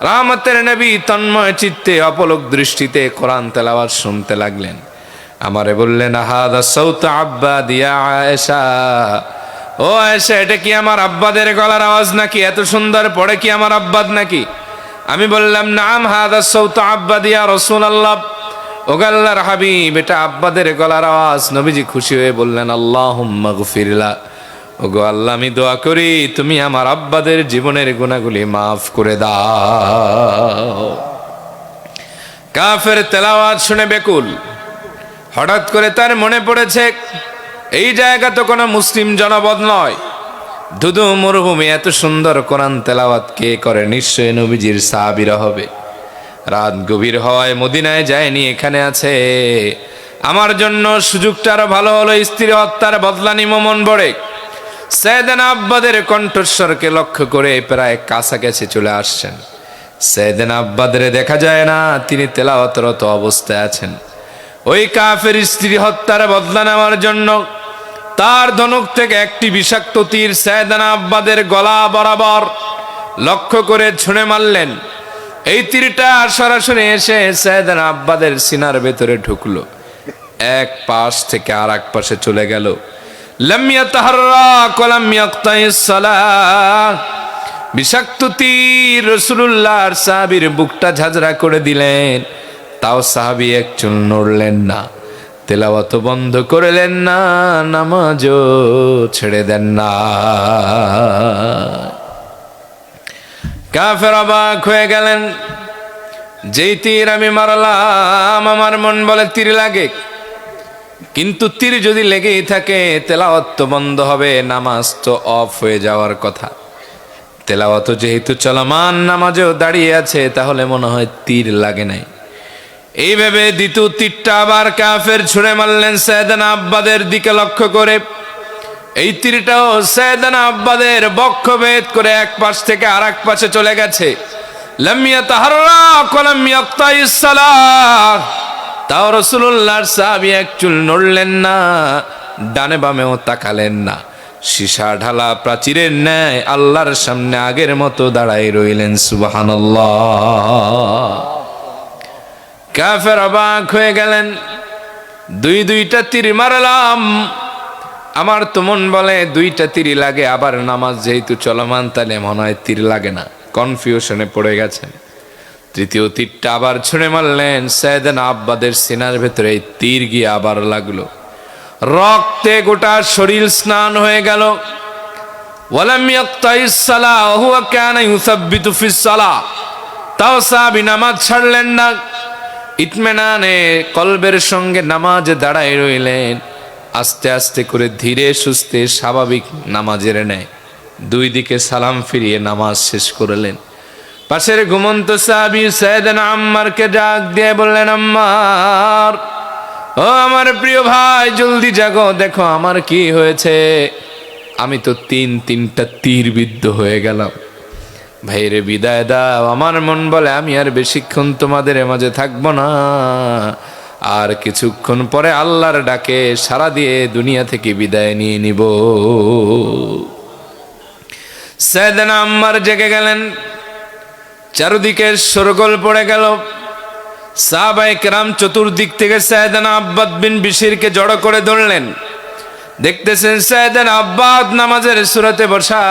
রাহমাতের নবী তন্ময় চিত্তে অপলক দৃষ্টিতে কোরআন তেলাওয়াত শুনতে লাগলেন। আমারে বললেন, আহাদা সাউত আব্বাদ ইয়া আয়েশা, ও আয়েশা, এটা কি আমার আব্বাদের গলার আওয়াজ নাকি? এত সুন্দর পড়ে কি আমার আব্বাদ নাকি? আমি বললাম, নাম হাদা সাউত আব্বাদ ইয়া রাসূলুল্লাহ, ও আল্লাহর হাবিব, এটা আব্বাদের গলার আওয়াজ। নবীজি খুশি হয়ে বললেন, আল্লাহুম্মা গফিরলা, ওগো আল্লাহ, আমি দোয়া করি তুমি আমার আব্বাদের জীবনের গুনাহগুলি মাফ করে দাও। কাফের তেলাওয়াত শুনে বেকুল। হঠাৎ করে তার মনে পড়েছে, এই জায়গা তো কোনো মুসলিম জনপদ নয়, ধুধু মরুভূমি, এত সুন্দর কোরআন তেলাওয়াত কে করে? নিশ্চয় নবীজির সাহাবীরা হবে। রাত গভীর হওয়ায় মদিনায় যায়নি, এখানে আছে। আমার জন্য সুযোগটা আরো ভালো হলো, স্ত্রী হত্যার বদলা নিব মন ভরে। সাইয়েদনা আব্বাদের কণ্ঠস্বরকে লক্ষ্য করে প্রায় কাছাকাছি চলে আসছেন। সাইয়েদনা আব্বাদের দেখা যায় না, তিনি তেলাওয়াতরত অবস্থায় আছেন। ওই কাফের স্ত্রী হত্যার বদলা নেওয়ার জন্য তার ধনুক থেকে একটি বিষাক্ত তীর সাইয়েদনা আব্বাদের গলা বরাবর লক্ষ্য করে ছুঁড়ে মারলেন। এই তীরটা সরাসরি এসে সাইয়েদনা আব্বাদের সিনার ভেতরে ঢুকলো, এক পাশ থেকে আর এক পাশে চলে গেল। লাম ইয়াতাহাররাক ওয়া লাম ইয়াকতাইস সালাহ, বিষাক্ত তীর রাসূলুল্লাহর সাহাবীর বুকটা ঝাঁঝরা করে দিলেন, তাও সাহাবী এক চুল নড়লেন না, তেলাওয়াত বন্ধ করলেন না, নামাজও ছেড়ে দেন না। কাফের অবাক হয়ে গেলেন, যেই তীর আমি মারলাম, আমার মন বলে তীর লাগে, কিন্তু তীর যদি লেগেই থাকে তেলাওয়াত তো বন্ধ হবে, নামাজ তো অফ হয়ে যাওয়ার কথা। তেলাওয়াত যেহেতু চলমান, নামাজেও দাঁড়িয়ে আছে, তাহলে মনে হয় তীর লাগে নাই। এইভাবে দ্বিতীয় তীরটা আবার কাফের ছুঁড়ে মারলেন সাইয়েদনা আব্বাদের দিকে লক্ষ্য করে। এই তীরটাও সাইয়েদনা আব্বাদের বক্ষ ভেদ করে এক পাশ থেকে আর এক পাশে চলে গেছে। লাম ইয়াতাহাররাক ওয়া লাম ইয়াকতাইস সালাহ, তাও রাসূলুল্লাহর সাহাবী এক চুল নড়লেন না, ডানে বামেও তাকালেন না। সীসা ঢালা প্রাচীরের ন্যায় আল্লাহর সামনে আগের মতো দাঁড়াই রইলেন। সুবহানাল্লাহ। কাফের অবাক হয়ে গেলেন, দুইটা তীর মারলাম, আমার তো মন বলে দুইটা তীর লাগে, আবার নামাজ যেহেতু চলমান তাহলে মনে হয় তীর লাগে না। কনফিউশনে পড়ে গেছেন। তৃতীয় তীরটা আবার ছুঁড়ে মারলেন, সাইয়েদনা আব্বাদের সিনার ভেতরে তীর গিয়ে আবার লাগলো, রক্তে গোটা শরীর স্নান হয়ে গেল। ওয়ালাম ইয়াকতাইস সালাহ ওয়া হুয়া কানা ইউসাব্বিতু ফিস সালাহ, তাও সাহাবী নামাজ ছাড়লেন না। ইতমেনানে কলবের সঙ্গে নামাজে দাঁড়ায় রইলেন। আস্তে আস্তে করে ধীরে সুস্থে স্বাভাবিক নামাজের নেয় দুই দিকে সালাম ফিরিয়ে নামাজ শেষ করলেন। পাশের ঘুমন্ত সাহাবী সাইয়েদনা আম্মারকে ডাক দিয়ে বললেন, আম্মার, ও আমার প্রিয় ভাই, জলদি জাগো, দেখো আমার কি হয়েছে। আমি তো তিনটা তীর বিদ্ধ হয়ে গেলাম। ভাইরে বিদায় দাও। আমার মন বলে আমি আর বেশিক্ষণ তোমাদের মাঝে থাকবো না, আর কিছুক্ষণ পরে আল্লাহর ডাকে সাড়া দিয়ে দুনিয়া থেকে বিদায় নিয়ে নিব। সাইয়েদনা আম্মার জেগে গেলেন। চারদিকে শোরগোল পড়ে গেল। সাহাবায়ে কেরাম চতুর্দিক থেকে সাইয়েদনা আব্বাদ বিন বিশিরকে জড়ো করে ধরলেন। দেখতেছেন সাইয়েদনা আব্বাদ নামাজের সুরাতে বসা,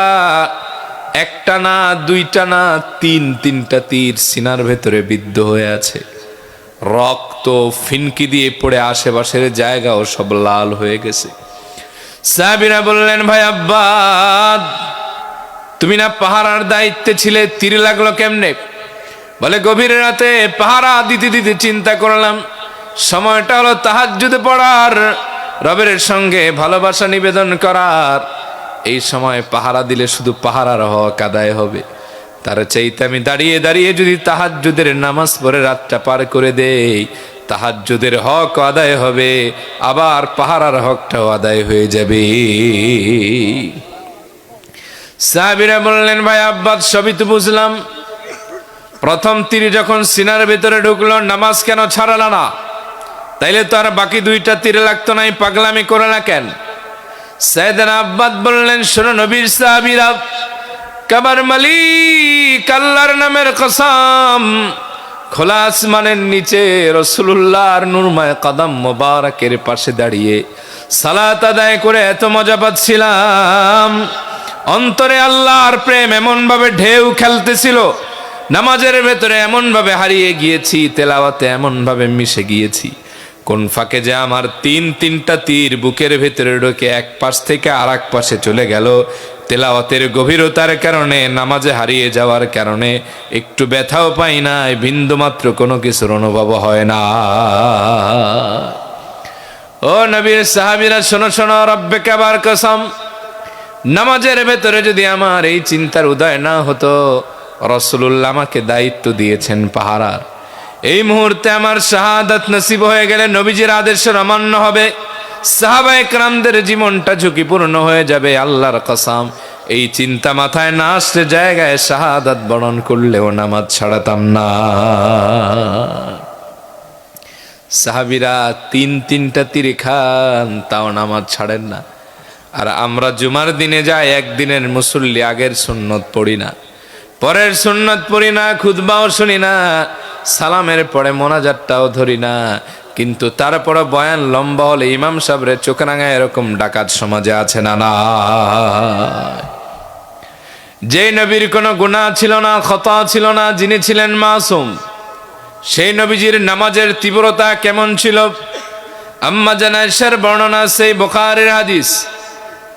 একটা না, দুইটা না, তিনটা তীর সিনার ভেতরে বিদ্ধ হয়ে আছে। রক্ত ফিনকি দিয়ে পড়ে আশেপাশের জায়গাও সব লাল হয়ে গেছে। সাহাবীরা বললেন, ভাই আব্বাদ, তুমি না পাহারার দায়িত্বে ছিলে, তীর লাগলো কেমনে? বলে, গভীর রাতে পাহারা দিতে দিতে চিন্তা করলাম সময়টা হলো তাহাজ্জুদে পড়ার, রবের সঙ্গে ভালোবাসা নিবেদন করার। এই সময় পাহারা দিলে শুধু পাহারার হক আদায় হবে, তার চাইতে আমি দাঁড়িয়ে দাঁড়িয়ে যদি তাহাজ্জুদের নামাজ পড়ে রাতটা পার করে দেই, তাহাজ্জুদের হক আদায় হবে, আবার পাহারার হকটাও আদায় হয়ে যাবে। সাহাবীরা বললেন, ভাই আব্বাদ, সবই তো বুঝলাম, প্রথম তীর যখন সিনার ভিতরে ঢুকলো, নামাজ কেন ছাড়ালা না? তাইলে তো আর বাকি দুইটা তীর লাগতো না, পাগলামি করে না কেন? সাইয়েদনা আব্বাদ বললেন, শোনো নবীর সাহাবীরা, কাবার মালিক আল্লাহর নামের কসম, খোলা আসমানের নিচে রাসূলুল্লাহর নূরময় কদম মোবারকের পাশে দাঁড়িয়ে সালাত আদায় করে এত মজা পাচ্ছিলাম, অন্তরে আল্লাহর প্রেম এমন ভাবে ঢেউ খেলতেছিল, নামাজের ভেতরে এমন ভাবে হারিয়ে গিয়েছি, তেলাওয়াতে এমন ভাবে মিশে গিয়েছি, কোন ফাঁকে যে আমার তিনটা তীর বুকের ভেতরে ঢোকে এক পাশ থেকে আর এক পাশে চলে গেল। তেলাওয়াতের গভীরতার কারণে, নামাজে হারিয়ে যাওয়ার কারণে একটু ব্যথাও পাই না, বিন্দুমাত্র কোনো কিছুর অনুভব হয় না। ও নবীর সাহাবীরা, শোনো শোনো, রব্বে কাবার কসম, নামাজের ভেতরে যদি আমার এই চিন্তার উদয় না হতো, রাসূলুল্লাহ আমাকে দায়িত্ব দিয়েছেন পাহারার, এই মুহূর্তে আমার শাহাদাত নসিব হয়ে গেলে নবীজির আদেশের অমান্য হবে, সাহাবায়ে কেরামদের জীবনটা ঝুঁকিপূর্ণ হয়ে যাবে। আল্লাহর কসম, এই চিন্তা মাথায় না আসলে জায়গায় শাহাদাত বরণ করলেও নামাজ ছাড়াতাম না। সাহাবীরা তিনটা তীর খান, তাও নামাজ ছাড়েন না। আর আমরা জুমার দিনে যাই, একদিনের মুসল্লি, আগের সুন্নত পড়ি না, পরের সুন্নত পড়ি না, খুতবাও শুনি না, সালামের পরে মোনাজাতটাও ধরি না, কিন্তু তারপরে বয়ান লম্বা হলে ইমাম সাহেবের চোখ রাঙায়, এরকম ডাকাত সমাজে আছে না? না। যে নবীর কোনো গুনাহ ছিল না, খতা ছিল না, যিনি ছিলেন মাসুম, সেই নবীজির নামাজের তীব্রতা কেমন ছিল? আম্মা জান আয়েশার বর্ণনা, সেই বুখারীর হাদিস,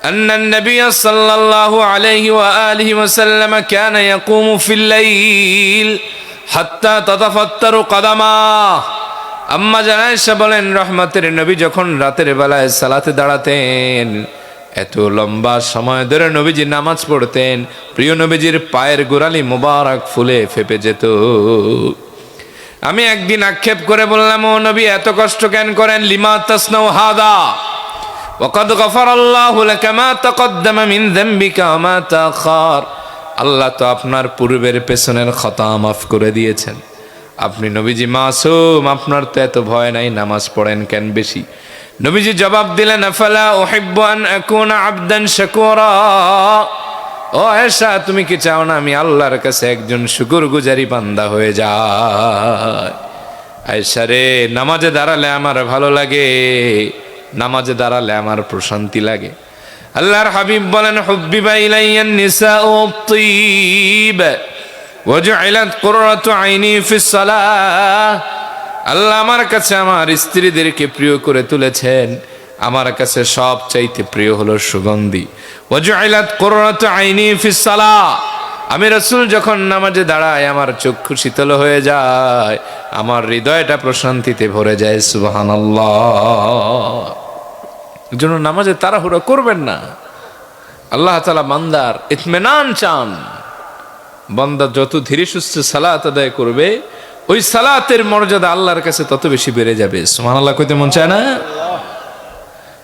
أن النبي صلى الله عليه وآله وسلم كان يقوم في الليل حتى تتفطر قدماه। আম্মা জান আয়েশা বলেন, রহমতের নবী যখন রাতের বেলায় সালাতে দাঁড়াতেন, এত লম্বা সময় ধরে নবীজি নামাজ পড়তেন, প্রিয় নবীজির পায়ের গোড়ালি মোবারক ফুলে ফেপে যেত। আমি একদিন আক্ষেপ করে বললাম, ও নবী, এত কষ্ট কেন করেন? লিমা তাসনাউ হাদা ওয়াকাদ গফারাল্লাহু লাকা মা তাকদ্দামা মিন যামবিকা ওয়া মা তাআখার। আল্লাহ তো আপনার পূর্বের পেছনের খতা মাফ করে দিয়েছেন, আপনি নবীজি মাসুম, আপনার তো এত ভয় নাই, নামাজ পড়েন কেন বেশি? নবীজি জবাব দিলেন, আফালা উহিব্বু আন আকুনা আবদান শাকুরা। ও আয়েশা, তুমি কি চাও না আমি আল্লাহর কাছে একজন শুকরগুজারি বান্দা হয়ে যাই? আয়েশা রে, নামাজে দাঁড়ালে আমার ভালো লাগে, নামাজে দাঁড়ালে আমার প্রশান্তি লাগে। আল্লাহর হাবিব বলেন, হুব্বিবা ইলাইয়ান নিসাউ ওয়াত-তিব ওয়া জুইলাত কুররাতু আইনি ফিস সালাহ। আল্লাহ আমার কাছে আমার স্ত্রীদেরকে প্রিয় করে তুলেছেন, আমার কাছে সব চাইতে প্রিয় হলো সুগন্ধি। ওয়া জুইলাত কুররাতু আইনি ফিস সালাহ, আমি রাসূল যখন নামাজে দাঁড়াই আমার চক্ষু শীতল হয়ে যায়, আমার হৃদয়টা প্রশান্তিতে ভরে যায়। সুবহানাল্লাহ। এজন্য নামাজে তাড়াহুড়ো করবেন না। আল্লাহ তাআলা বান্দার ইতমিনান চান। বান্দা যত ধীরে সুস্থে সালাত আদায় করবে, ওই সালাতের মর্যাদা আল্লাহর কাছে তত বেশি বেড়ে যাবে। সুবহানাল্লাহ কইতে মন চায় না?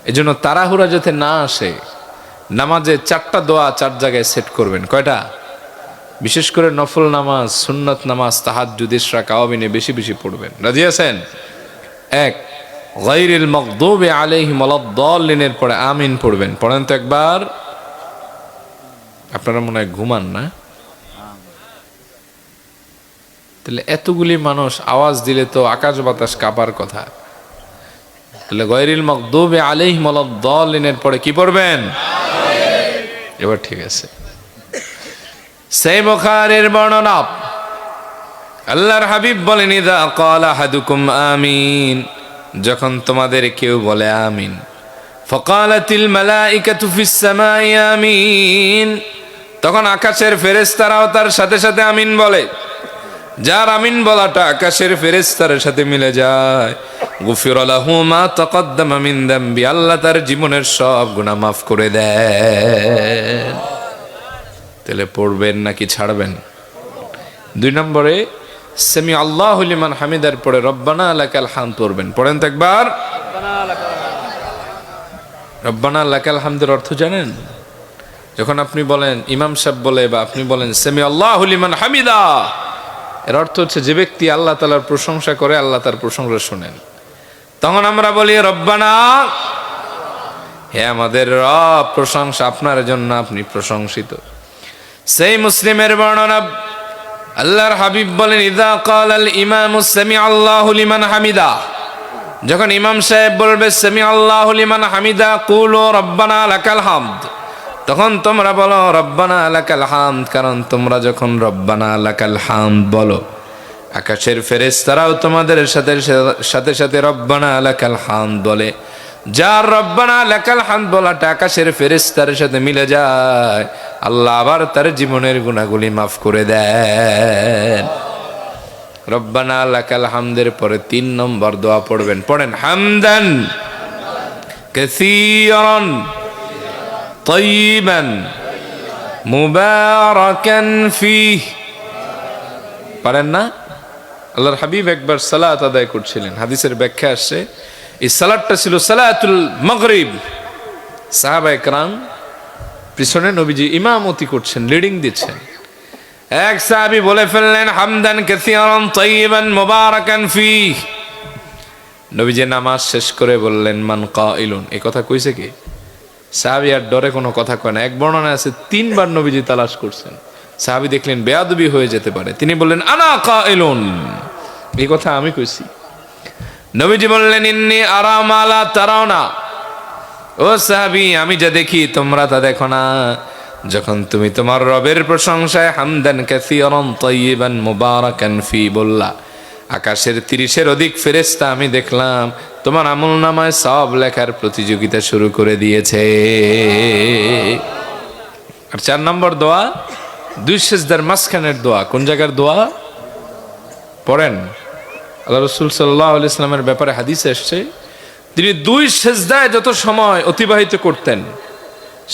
এজন্য তাড়াহুড়া যাতে না আসে, নামাজে 4টা দোয়া 4 জায়গায় সেট করবেন। কয়টা? বিশেষ করে নফল নামাজ, সুন্নত নামাজ, তাহাজ্জুদ, ইশরাক, আওয়াবিনে বেশি বেশি পড়বেন। রাজি আছেন? 1 গায়রিল মাগদুবি আলাইহিম ওয়ালাদ-দাল্লিনের পরে আমিন পড়বেন। পড়েন তো একবার। আপনারা মনে হয় ঘুমান না? তাহলে এতগুলি মানুষ আওয়াজ দিলে তো আকাশ বাতাস কাঁপার কথা। তাহলে গায়রিল মাগদুবি আলাইহিম ওয়ালাদ-দাল্লিনের পরে কি পড়বেন? এবার ঠিক আছে। সেই বুখারীর বর্ণনা, আল্লাহর হাবিব বলেন, ইযা ক্বালা আহাদুকুম আমিন, যখন তোমাদের কেউ বলে আমিন, ফাকালাতিল মালাইকাতু ফিস সামাই আমিন, তখন আকাশের ফেরেশতারাও তার সাথে সাথে আমিন বলে। যার আমিন বলাটা আকাশের ফেরেশতার সাথে মিলে যায়, গুফিরা লাহু মা তাকাদ্দামা মিন যামবি, আল্লাহ তার জীবনের সব গুনাহ মাফ করে দেন। তাহলে পড়বেন নাকি ছাড়বেন? 2 নম্বরে সামি আল্লাহু লিমান হামিদার পরে রব্বানা লাকাল হামদ পড়বেন। পড়েন তো একবার। রব্বানা লাকাল হামদের অর্থ জানেন? যখন আপনি বলেন, ইমাম সাহেব বলে বা আপনি বলেন সামি আল্লাহু লিমান হামিদা, এর অর্থ হচ্ছে যে ব্যক্তি আল্লাহ তাআলার প্রশংসা করে, আল্লাহ তার প্রশংসা শুনেন। তখন আমরা বলি রব্বানা, হে আমাদের রব, প্রশংসা আপনার জন্য, আপনি প্রশংসিত। সেই মুসলিমের বর্ণনা, আল্লাহর হাবিব বলেন, ইযা ক্বালাল ইমামু সামি আল্লাহু লিমান হামিদা, যখন ইমাম সাহেব বলবে সামি আল্লাহু লিমান হামিদা, কুলু রব্বানা লাকাল হামদ, তখন তোমরা বলো রব্বানা লাকাল হামদ। কারণ তোমরা যখন রব্বানা লাকাল হামদ বলো, আকাশের ফেরেশতারাও তোমাদের সাথে সাথে সাথে রব্বানা লাকাল হামদ বলে। যার রব্বানা লাকাল হামদ বলাটা আকাশের ফেরেশতার সাথে মিলে যায়, আল্লাহ আবার তার জীবনের গুনাহগুলি মাফ করে দেন। রব্বানা লাকাল হামদের পরে 3 নম্বর দোয়া পড়বেন। পড়েন, হামদান কাসীরান তাইয়িবান মুবারাকান ফীহ। পারেন না? আল্লাহর হাবিব একবার সালাত আদায় করছিলেন, হাদিসের ব্যাখ্যা আসছে এই সালাতটা ছিল সালাতুল মাগরিব। সাহাবায়ে কেরাম পিছনে নবীজি ইমামতি করছেন, লিডিং দিচ্ছেন। এক সাহাবী বলে ফেললেন, হামদান কাসীরান তাইয়িবান মুবারাকান ফীহ। নবীজি নামাজ শেষ করে বললেন, মান কাইলুন, এই কথা কইছে কি? সাহাবী আর ডরে কোনো কথা কয় না। এক বর্ণনা আছে 3 বার নবীজি তালাশ করছেন। সাহাবী দেখলেন বেয়াদবি হয়ে যেতে পারে, তিনি বললেন, আনা কাইলুন, এই কথা আমি কইছি। নবীজি বললেন, ইন্নী আরা মা লা তারাউনা, ও সাহাবী, আমি যা দেখি তোমরা তা দেখো না। যখন তুমি তোমার রবের প্রশংসায় হামদান কাসীরান তাইয়িবান মুবারাকান ফী বললা, আকাশের 30-এর অধিক ফেরেশতা আমি দেখলাম তোমার আমলনামায় সব লেখার প্রতিযোগিতা শুরু করে দিয়েছে। আর 4 নম্বর দোয়া, 2 সিজদার মাঝখানের দোয়া। কোন জায়গার দোয়া? পড়েন। আল্লাহ রাসূল সাল্লাল্লাহু আলাইহি ওয়াসাল্লামের ব্যাপারে হাদিসে এসেছে, তিনি 2 সিজদায় যত সময় অতিবাহিত করতেন,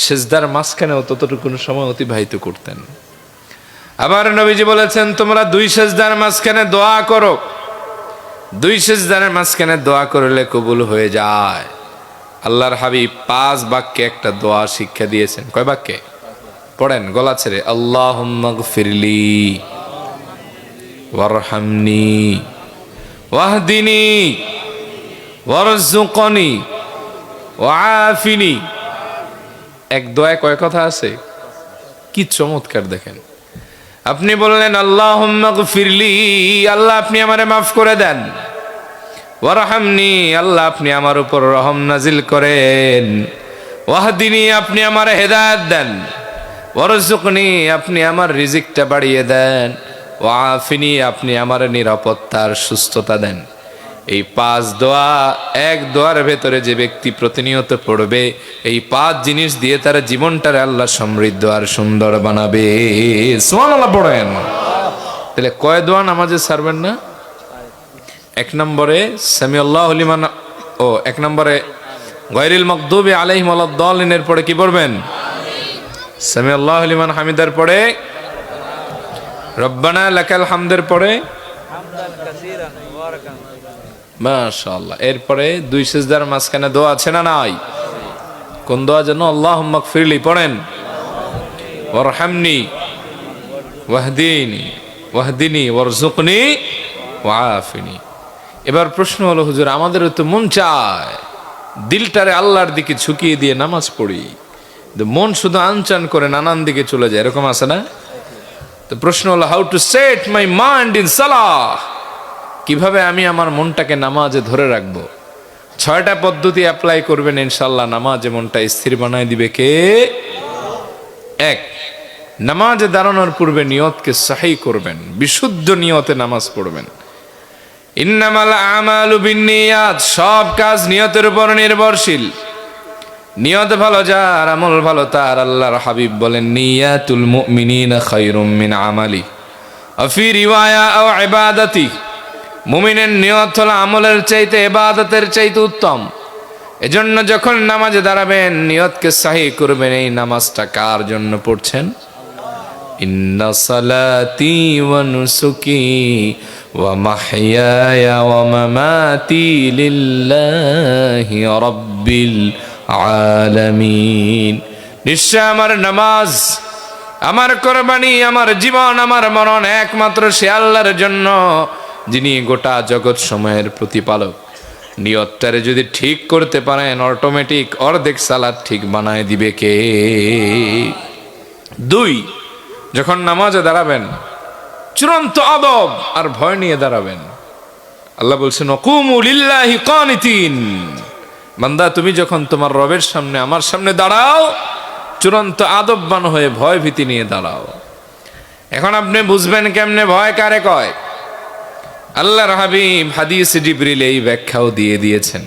সিজদার মাঝখানেও ততটুকু সময় অতিবাহিত করতেন। আবার নবীজি বলেছেন, তোমরা 2 সিজদার মাঝখানে দোয়া করো, 2 সিজদার মাঝখানে দোয়া করলে কবুল হয়ে যায়। আল্লাহর হাবিব 5 বাক্যে একটা দোয়া শিক্ষা দিয়েছেন। কয় বাক্যে? পড়েন গলা ছেড়ে। আল্লাহুম্মা গফিরলি ওয়ারহামনি ওয়াহদিনি ওয়ারযুকনি ওয়াআফিনি। এক দোয়ায় কয় কথা আছে? কি চমৎকার দেখেন। আপনি বললেন আল্লাহুম্মা গফিরলি, আল্লাহ আপনি আমারে মাফ করে দেন। ওয়ারহামনি, আল্লাহ আপনি আমার উপর রহম নাজিল করেন। ওয়াহদিনি, আপনি আমারে হেদায়েত দেন। ওয়ারযুকনি, আপনি আমার রিজিকটা বাড়িয়ে দেন। ওয়াআফিনি, আপনি আমার নিরাপত্তার সুস্থতা দেন। এই 5 দোয়া, এক দোয়ার ভেতরে যে ব্যক্তি প্রতিনিয়ত পড়বে, এই 5 জিনিস দিয়ে তার জীবনটারে আল্লাহ সমৃদ্ধ আর সুন্দর বানাবে। সুবহানাল্লাহ পড়েন। তাহলে কয় দোয়া নামাজে ছাড়বেন না? 1 নম্বরে সামিআল্লাহু লিমান, ও 1 নম্বরে গায়রিল মাগদুবি আলাইহিম ওয়ালাদ-দাল্লিনের পরে কি পড়বেন? সামিআল্লাহু লিমান হামিদার পরে রব্বানা লাকাল হামদের পরে হামদান কাসীরান মুবারাকান, মাশাআল্লাহ। এরপরে 2 সিজদার মাঝখানে দোয়া আছে না নাই? কোন দোয়া যেন? আল্লাহুম্মা গফিরলি পড়েন, ওয়ারহামনি ওয়াহদিনি ওয়ারযুকনি ওয়াআফিনি। এবার প্রশ্ন হলো, হুজুর আমাদেরও তো মন চায় দিলটারে আল্লাহর দিকে ঝুঁকিয়ে দিয়ে নামাজ পড়ি, মন শুধু আনচান করে নানান দিকে চলে যায়, এরকম আছে না? তো প্রশ্ন হলো, how to set my mind in salah, কিভাবে আমি আমার মনটাকে নামাজে ধরে রাখবো? 6টা পদ্ধতি অ্যাপ্লাই করবেন, ইনশাআল্লাহ নামাজে মনটা স্থির বানায় দিবে কে? 1, নামাজে দাঁড়ানোর পূর্বে নিয়তকে সহি করবেন, বিশুদ্ধ নিয়তে নামাজ পড়বেন। ইন্নামাল আমালু বিন্নিয়াত, সব কাজ নিয়তের উপর নির্ভরশীল। নিয়ত ভালো যার, আমল ভালো তার। আল্লাহর হাবিব বলেন, নিয়াতুল মুমিনিনা খায়রুম মিন আমালি ফি রিওয়ায়া আও ইবাদাতি, মুমিনের নিয়ত হলো আমলের চাইতে ইবাদতের চাইতে উত্তম। এজন্য যখন নামাজে দাঁড়াবেন নিয়তকে সহি করবেন, এই নামাজটা কার জন্য পড়ছেন? ইন্না সালাতি ওয়া নুসুকি ওয়া মাহইয়ায়া ওয়া মামাতি লিল্লাহি রাব্বিল আলামিন। নিশ্চয় আমার নামাজ, আমার কোরবানি, আমার জীবন, আমার মরণ একমাত্র সে আল্লাহর জন্য, যিনি গোটা জগৎ সময়ের প্রতিপালক। নিয়তটারে যদি ঠিক করতে পারেন, অটোমেটিক অর্ধেক সালাত ঠিক বানায় দিবে কে? 2, যখন নামাজে দাঁড়াবেন চূড়ান্ত আদব আর ভয় নিয়ে দাঁড়াবেন। আল্লাহ বলছেন, ওয়াকুমু লিল্লাহি কানিতিন, বান্দা তুমি যখন তোমার রবের সামনে, আমার সামনে দাঁড়াও, চূড়ান্ত আদববান হয়ে ভয় ভীতি নিয়ে দাঁড়াও। এখন আপনি বুঝবেন কেমনে ভয় কারে কয়? আল্লাহর হাবিব হাদিস জিবরিল এই ব্যাখ্যাও দিয়ে দিয়েছেন,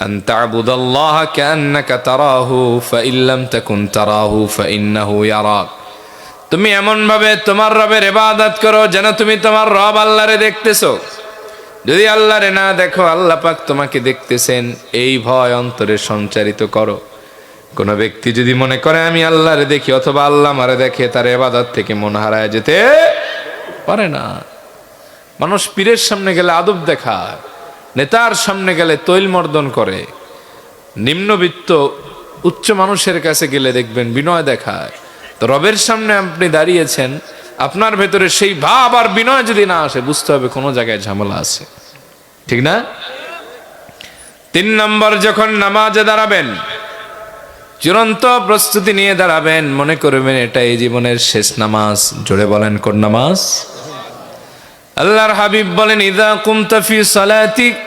আন তা'বুদাল্লাহা কান্নাকা তারাহু ফাইন লাম তাকুন তারাহু ফাইন্নাহু ইয়ারাক। তুমি এমন ভাবে তোমার রবের ইবাদত করো যেন তুমি তোমার রব আল্লাহরে দেখতেছো। যদি আল্লাহরে না দেখো, আল্লাহ পাক তোমাকে দেখতেছেন, এই ভয় অন্তরে সঞ্চারিত করো। কোন ব্যক্তি যদি মনে করে আমি আল্লাহরে দেখি অথবা আল্লাহ আমারে দেখে, তার ইবাদত থেকে মন হারায় যেতে পারে না। মানুষ পীরের সামনে গেলে আদব দেখায়, নেতার সামনে গেলে তৈল মর্দন করে, নিম্নবিত্ত উচ্চ মানুষের কাছে গেলে দেখবেন বিনয় দেখায়। তো রবের সামনে আপনি দাঁড়িয়েছেন, আপনার ভেতরে সেই ভাব আর বিনয় যদি না আসে, বুঝতে হবে কোনো জায়গায় ঝামেলা আছে, ঠিক না? 3 নম্বর, যখন নামাজে দাঁড়াবেন চূড়ান্ত প্রস্তুতি নিয়ে দাঁড়াবেন, মনে করবেন এটা এই জীবনের শেষ নামাজ। জোরে বলেন, কোন নামাজ? আল্লাহর হাবিব বলেন, ইযা কুমতা ফি সালাতিক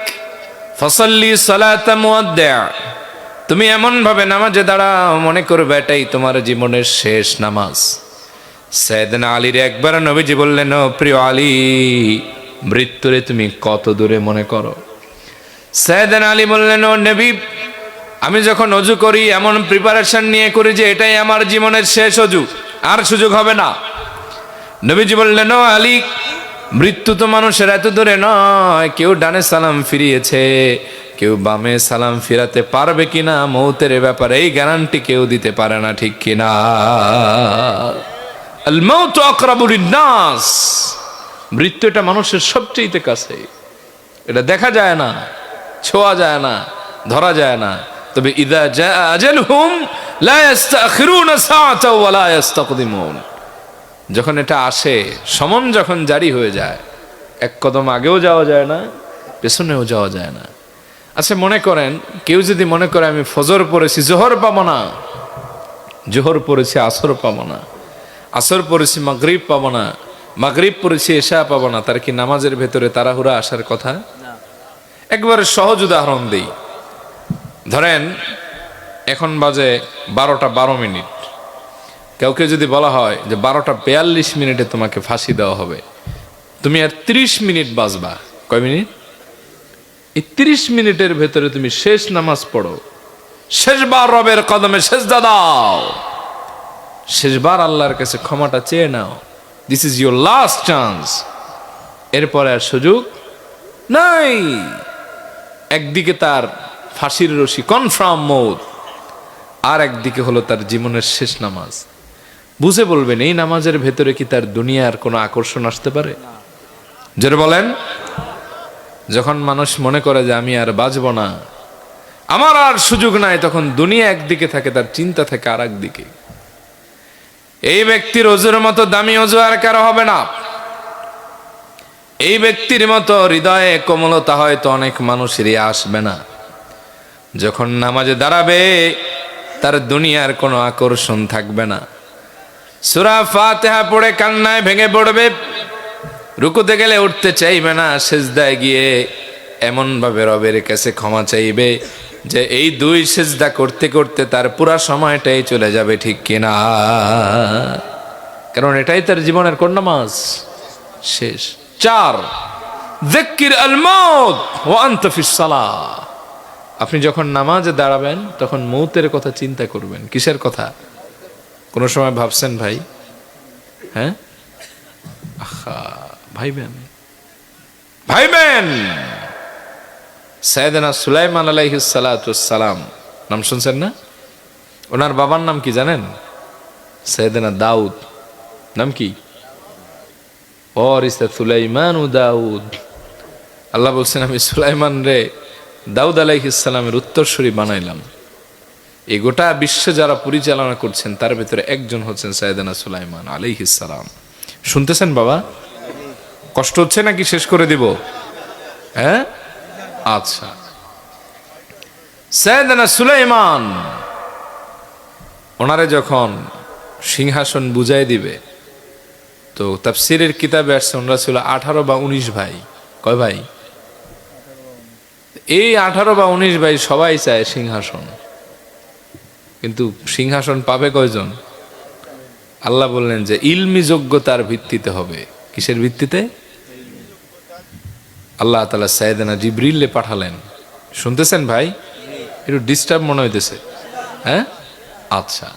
ফাসাল্লি সালাতা মুওয়াদ্দিআ, তুমি এমন ভাবে নামাজে দাঁড়াও মনে করবে এটাই তোমার জীবনের শেষ নামাজ। সাইয়েদনা আলীর একবার নবীজি বললেন, ও প্রিয় আলী, মৃত্যুরে তুমি কত দূরে মনে করো? সাইয়েদনা আলী বললেন, ও নবী, আমি যখন অজু করি এমন প্রিপারেশন নিয়ে করি যে এটাই আমার জীবনের শেষ অজু, আর সুযোগ হবে না। নবীজি বললেন, ও আলী, মৃত্যু তো মানুষের এত দূরে নয়, কেউ ডানে সালাম ফিরিয়েছে, কেউ বামে সালাম ফিরাতে পারবে কিনা মৌতের ব্যাপারে এই গ্যারান্টি কেউ দিতে পারে না, ঠিক কিনা? আল মাউতু আকরাবু লিন-নাস, মৃত্যু এটা মানুষের সবচেয়ে কাছে, এটা দেখা যায় না, ছোঁয়া যায় না, ধরা যায় না। তবে ইযা জাআ আজালুহুম লা ইস্তাখিরুনা সাআতাও ওয়া লা ইস্তাকদিমুন, যখন এটা আসে, সমন যখন জারি হয়ে যায়, এক কদম আগেও যাওয়া যায় না, পেছনেও যাওয়া যায় না। আচ্ছা মনে করেন, কেউ যদি মনে করে আমি ফজর পড়েছি, জোহর পাবো না, জোহর পড়েছি আসর পাবো না, আসর পড়েছি মাগরিব পাবো না, মাগরিব পড়েছি এশা পাবো না, তার কি নামাজের ভেতরে তাড়াহুড়া আসার কথা? একবারে সহজ উদাহরণ দেই। ধরেন এখন বাজে 12টা 12 মিনিট, কাউকে যদি বলা হয় যে 12টা 42 মিনিটে তোমাকে ফাঁসি দেওয়া হবে, তুমি আর 30 মিনিট বাঁচবা, কয় মিনিট? এই 30 মিনিটের ভেতরে তুমি শেষ নামাজ পড়ো, শেষবার রবের কদমে সেজদা দাও, শেষবার আল্লাহর কাছে ক্ষমাটা চেয়ে নাও। This is your last chance. এরপরে আর সুযোগ নাই। একদিকে তার ফাঁসির রশি, কনফার্ম মৌত, আর একদিকে হলো তার জীবনের শেষ নামাজ। বুঝে বলবেন এই নামাজের ভেতরে কি তার দুনিয়ার কোনো আকর্ষণ আসতে পারে? জোরে বলেন। যখন মানুষ মনে করে যে আমি আর বাঁচব না, আমার আর সুযোগ নাই, তখন দুনিয়া একদিকে থাকে, তার চিন্তা থাকে আর একদিকে। এই ব্যক্তির অজুর মতো দামি অজু আর কারো হবে না। এই ব্যক্তির মতো হৃদয়ে কোমলতা হয়তো অনেক মানুষেরই আসবে না। যখন নামাজে দাঁড়াবে তার দুনিয়ার কোনো আকর্ষণ থাকবে না। সূরা ফাতিহা পড়ে কান্নায় ভেঙে পড়বে, রুকুতে গেলে উঠতে চাইবে না, সিজদায় গিয়ে এমন ভাবে রবের কাছে ক্ষমা চাইবে যে এই 2 সিজদা করতে করতে তার পুরা সময়টাই চলে যাবে, ঠিক কিনা? কারণ এটাই তার জীবনের কোন নামাজ? শেষ। 4, যাক্কির আল মাউত ওয়া আনতা ফিস সালাহ। আপনি যখন নামাজে দাঁড়াবেন তখন মৌতের কথা চিন্তা করবেন। কিসের কথা? কোন সময় ভাবছেন ভাই? হ্যাঁ, ভাইবেন ভাইবেন। সাইয়েদনা সুলাইমান আলাইহিস সালাতু ওয়াস সালাম নাম শুনছেন না? ওনার বাবার নাম কি জানেন? সাইয়েদনা দাউদ। নাম কি? ওয়ারিসা সুলাইমান ও দাউদ। আল্লাহ বলছেন আমি সুলাইমান রে দাউদ আলাইহিস সালামের উত্তরসূরি বানাইলাম। এই গোটা বিশ্ব যারা পরিচালনা করছেন তার ভিতরে একজন হচ্ছেন সাইয়েদনা সুলাইমান আলাইহিস সালাম। শুনতেছেন বাবা? কষ্ট হচ্ছে নাকি শেষ করে দিব? হ্যাঁ, আচ্ছা। সাইয়েদনা সুলাইমান ওনারে যখন সিংহাসন বুঝাই দিবে, তো তাফসীরের কিতাবে আসছে ওনারা ছিল 18 বা 19 ভাই। কয় ভাই? এই 18 বা 19 ভাই সবাই চায় সিংহাসন, কিন্তু সিংহাসন পাবে কয়জন? আল্লাহ বললেন যে ইলমি যোগ্যতার ভিত্তিতে হবে। কিসের ভিত্তিতে? আল্লাহ তাআলা সাইয়েদনা জিবরিলে পাঠালেন। শুনতেছেন ভাই? একটু ডিস্টার্ব মনে হইতেছে। হ্যাঁ, আচ্ছা।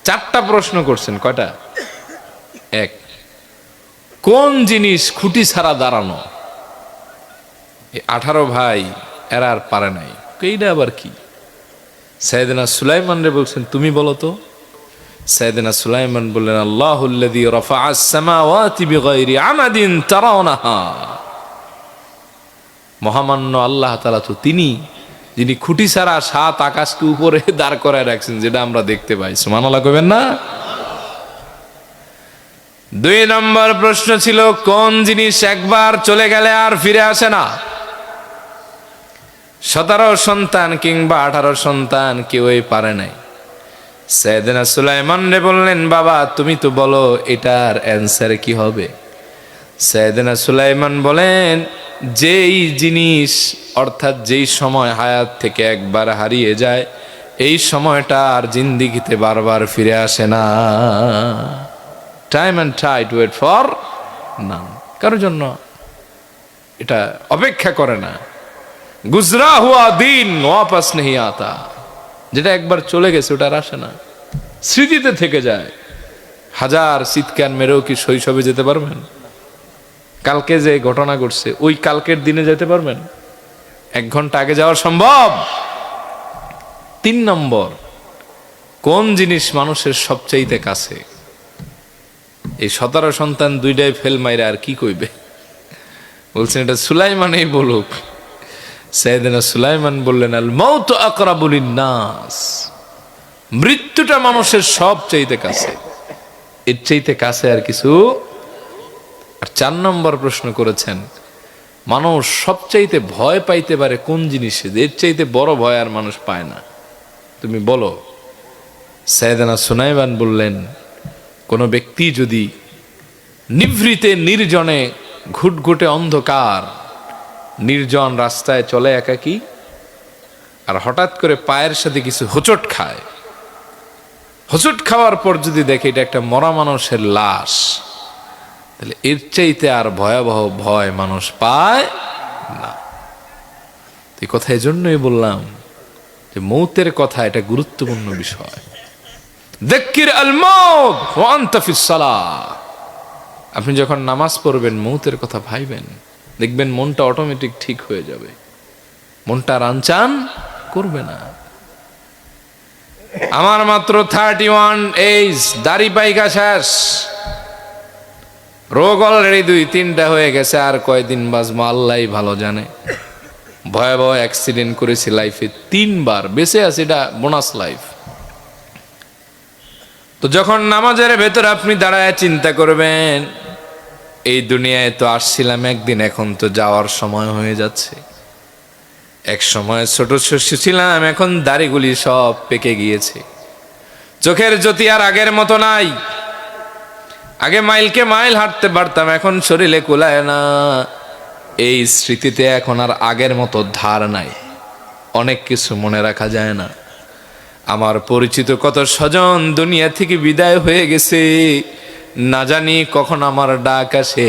4টা প্রশ্ন করছেন। কয়টা? 1, কোন জিনিস খুঁটি ছাড়া দাঁড়ানো? 18 ভাই এরা আর পারে নাই। এইটা আবার কি? সাইয়েদনা সুলাইমান রে বলছেন তুমি বলো তো। সাইয়েদনা সুলাইমান বললেন আল্লাহুল্লাযী রাফা'আস সামাওয়াতি বিগাইরি আমাদিন তারাউনাহা। মহামান্য আল্লাহ তাআলা তো তিনি যিনি খুঁটি ছাড়া 7 আকাশকে উপরে দাঁড় করায় রাখছেন, যেটা আমরা দেখতে পাই। সুবহানাল্লাহ কইবেন না? 2 নম্বর প্রশ্ন ছিল কোন জিনিস একবার চলে গেলে আর ফিরে আসে না? 17 সন্তান কিংবা 18 সন্তান কেউই পারে নাই। সাইয়েদনা সুলাইমান রে বললেন বাবা তুমি তো বলো এটার অ্যানসার কি হবে? সাইয়েদনা সুলাইমান বলেন যেই জিনিস অর্থাৎ যেই সময় হায়াত থেকে একবার হারিয়ে যায় এই সময়টা আর জিন্দেগিতে বারবার ফিরে আসে না। Time and tide wait for none. কারোর জন্য এটা অপেক্ষা করে না। গুজরা হুয়া দিন ওয়াপাস নেহি আতা। যেটা একবার চলে গেছে ওটা আর আসে না, স্মৃতিতে থেকে যায়। হাজার চিৎকার মেরেও কি শৈশবে যেতে পারবেন? কালকে যে ঘটনা ঘটছে ওই কালকের দিনে যেতে পারবেন? 1 ঘন্টা আগে যাওয়া সম্ভব? 3 নম্বর, কোন জিনিস মানুষের সবচাইতে কাছে? এই 17 সন্তান 2টাই ফেল মাইরা আর কি কইবে? বলছেন এটা সুলাইমানই বলুক। সাইয়েদনা সুলাইমান বললেন আল মাউতু আকরাবু লিন-নাস। মৃত্যুটা মানুষের সবচাইতে কাছে, এর চাইতে কাছে আর কিছু। আর 4 নম্বর প্রশ্ন করেছেন মানুষ সবচাইতে ভয় পাইতে পারে কোন জিনিসে? এর চাইতে বড় ভয় আর মানুষ পায় না, তুমি বলো। সাইয়েদনা সুলাইমান বললেন কোন ব্যক্তি যদি নিভৃতে নির্জনে ঘুটঘুটে অন্ধকার নির্জন রাস্তায় চলে একাকী, আর হঠাৎ করে পায়ের সাথে কিছু হোঁচট খায়, হোঁচট খাওয়ার পর যদি দেখে এটা একটা মরা মানুষের লাশ, তাহলে এর চাইতে আর ভয়াবহ ভয় মানুষ পায় না। এই কথা এজন্যই বললাম যে মৌতের কথা এটা গুরুত্বপূর্ণ বিষয়। যাক্কির আল মাউত ওয়া আনতা ফিস সালাহ, আপনি যখন নামাজ পড়বেন মৌতের কথা ভাইবেন, দেখবেন মনটা অটোমেটিক ঠিক হয়ে যাবে, মনটা রানচান করবে না। আমার মাত্র 31 এজ, দাড়ি পাইকা শেষ, রোগ অলরেডি 2-3টা হয়ে গেছে, আর কয়দিন বাঁচবো আল্লাহই ভালো জানে। ভয়াবহ অ্যাক্সিডেন্ট করেছি লাইফে 3 বার, বেঁচে আছি, এটা বোনাস লাইফ। তো যখন নামাজের ভেতর আপনি দাঁড়ায় চিন্তা করবেন এই দুনিয়ায় তো আসছিলাম একদিন, এখন তো যাওয়ার সময় হয়ে যাচ্ছে। এক সময় ছোট শস্য ছিলাম, এখন দাড়িগুলি সব পেকে গিয়েছে, চোখের জ্যোতি আর আগের মতো নাই। আগে মাইলকে মাইল হাঁটতে পারতাম, এখন শরীরে কুলায় না। এই স্মৃতিতে এখন আর আগের মতো ধার নাই, অনেক কিছু মনে রাখা যায় না। আমার পরিচিত কত স্বজন দুনিয়া থেকে বিদায় হয়ে গেছে, না জানি কখন আমার ডাক আসে।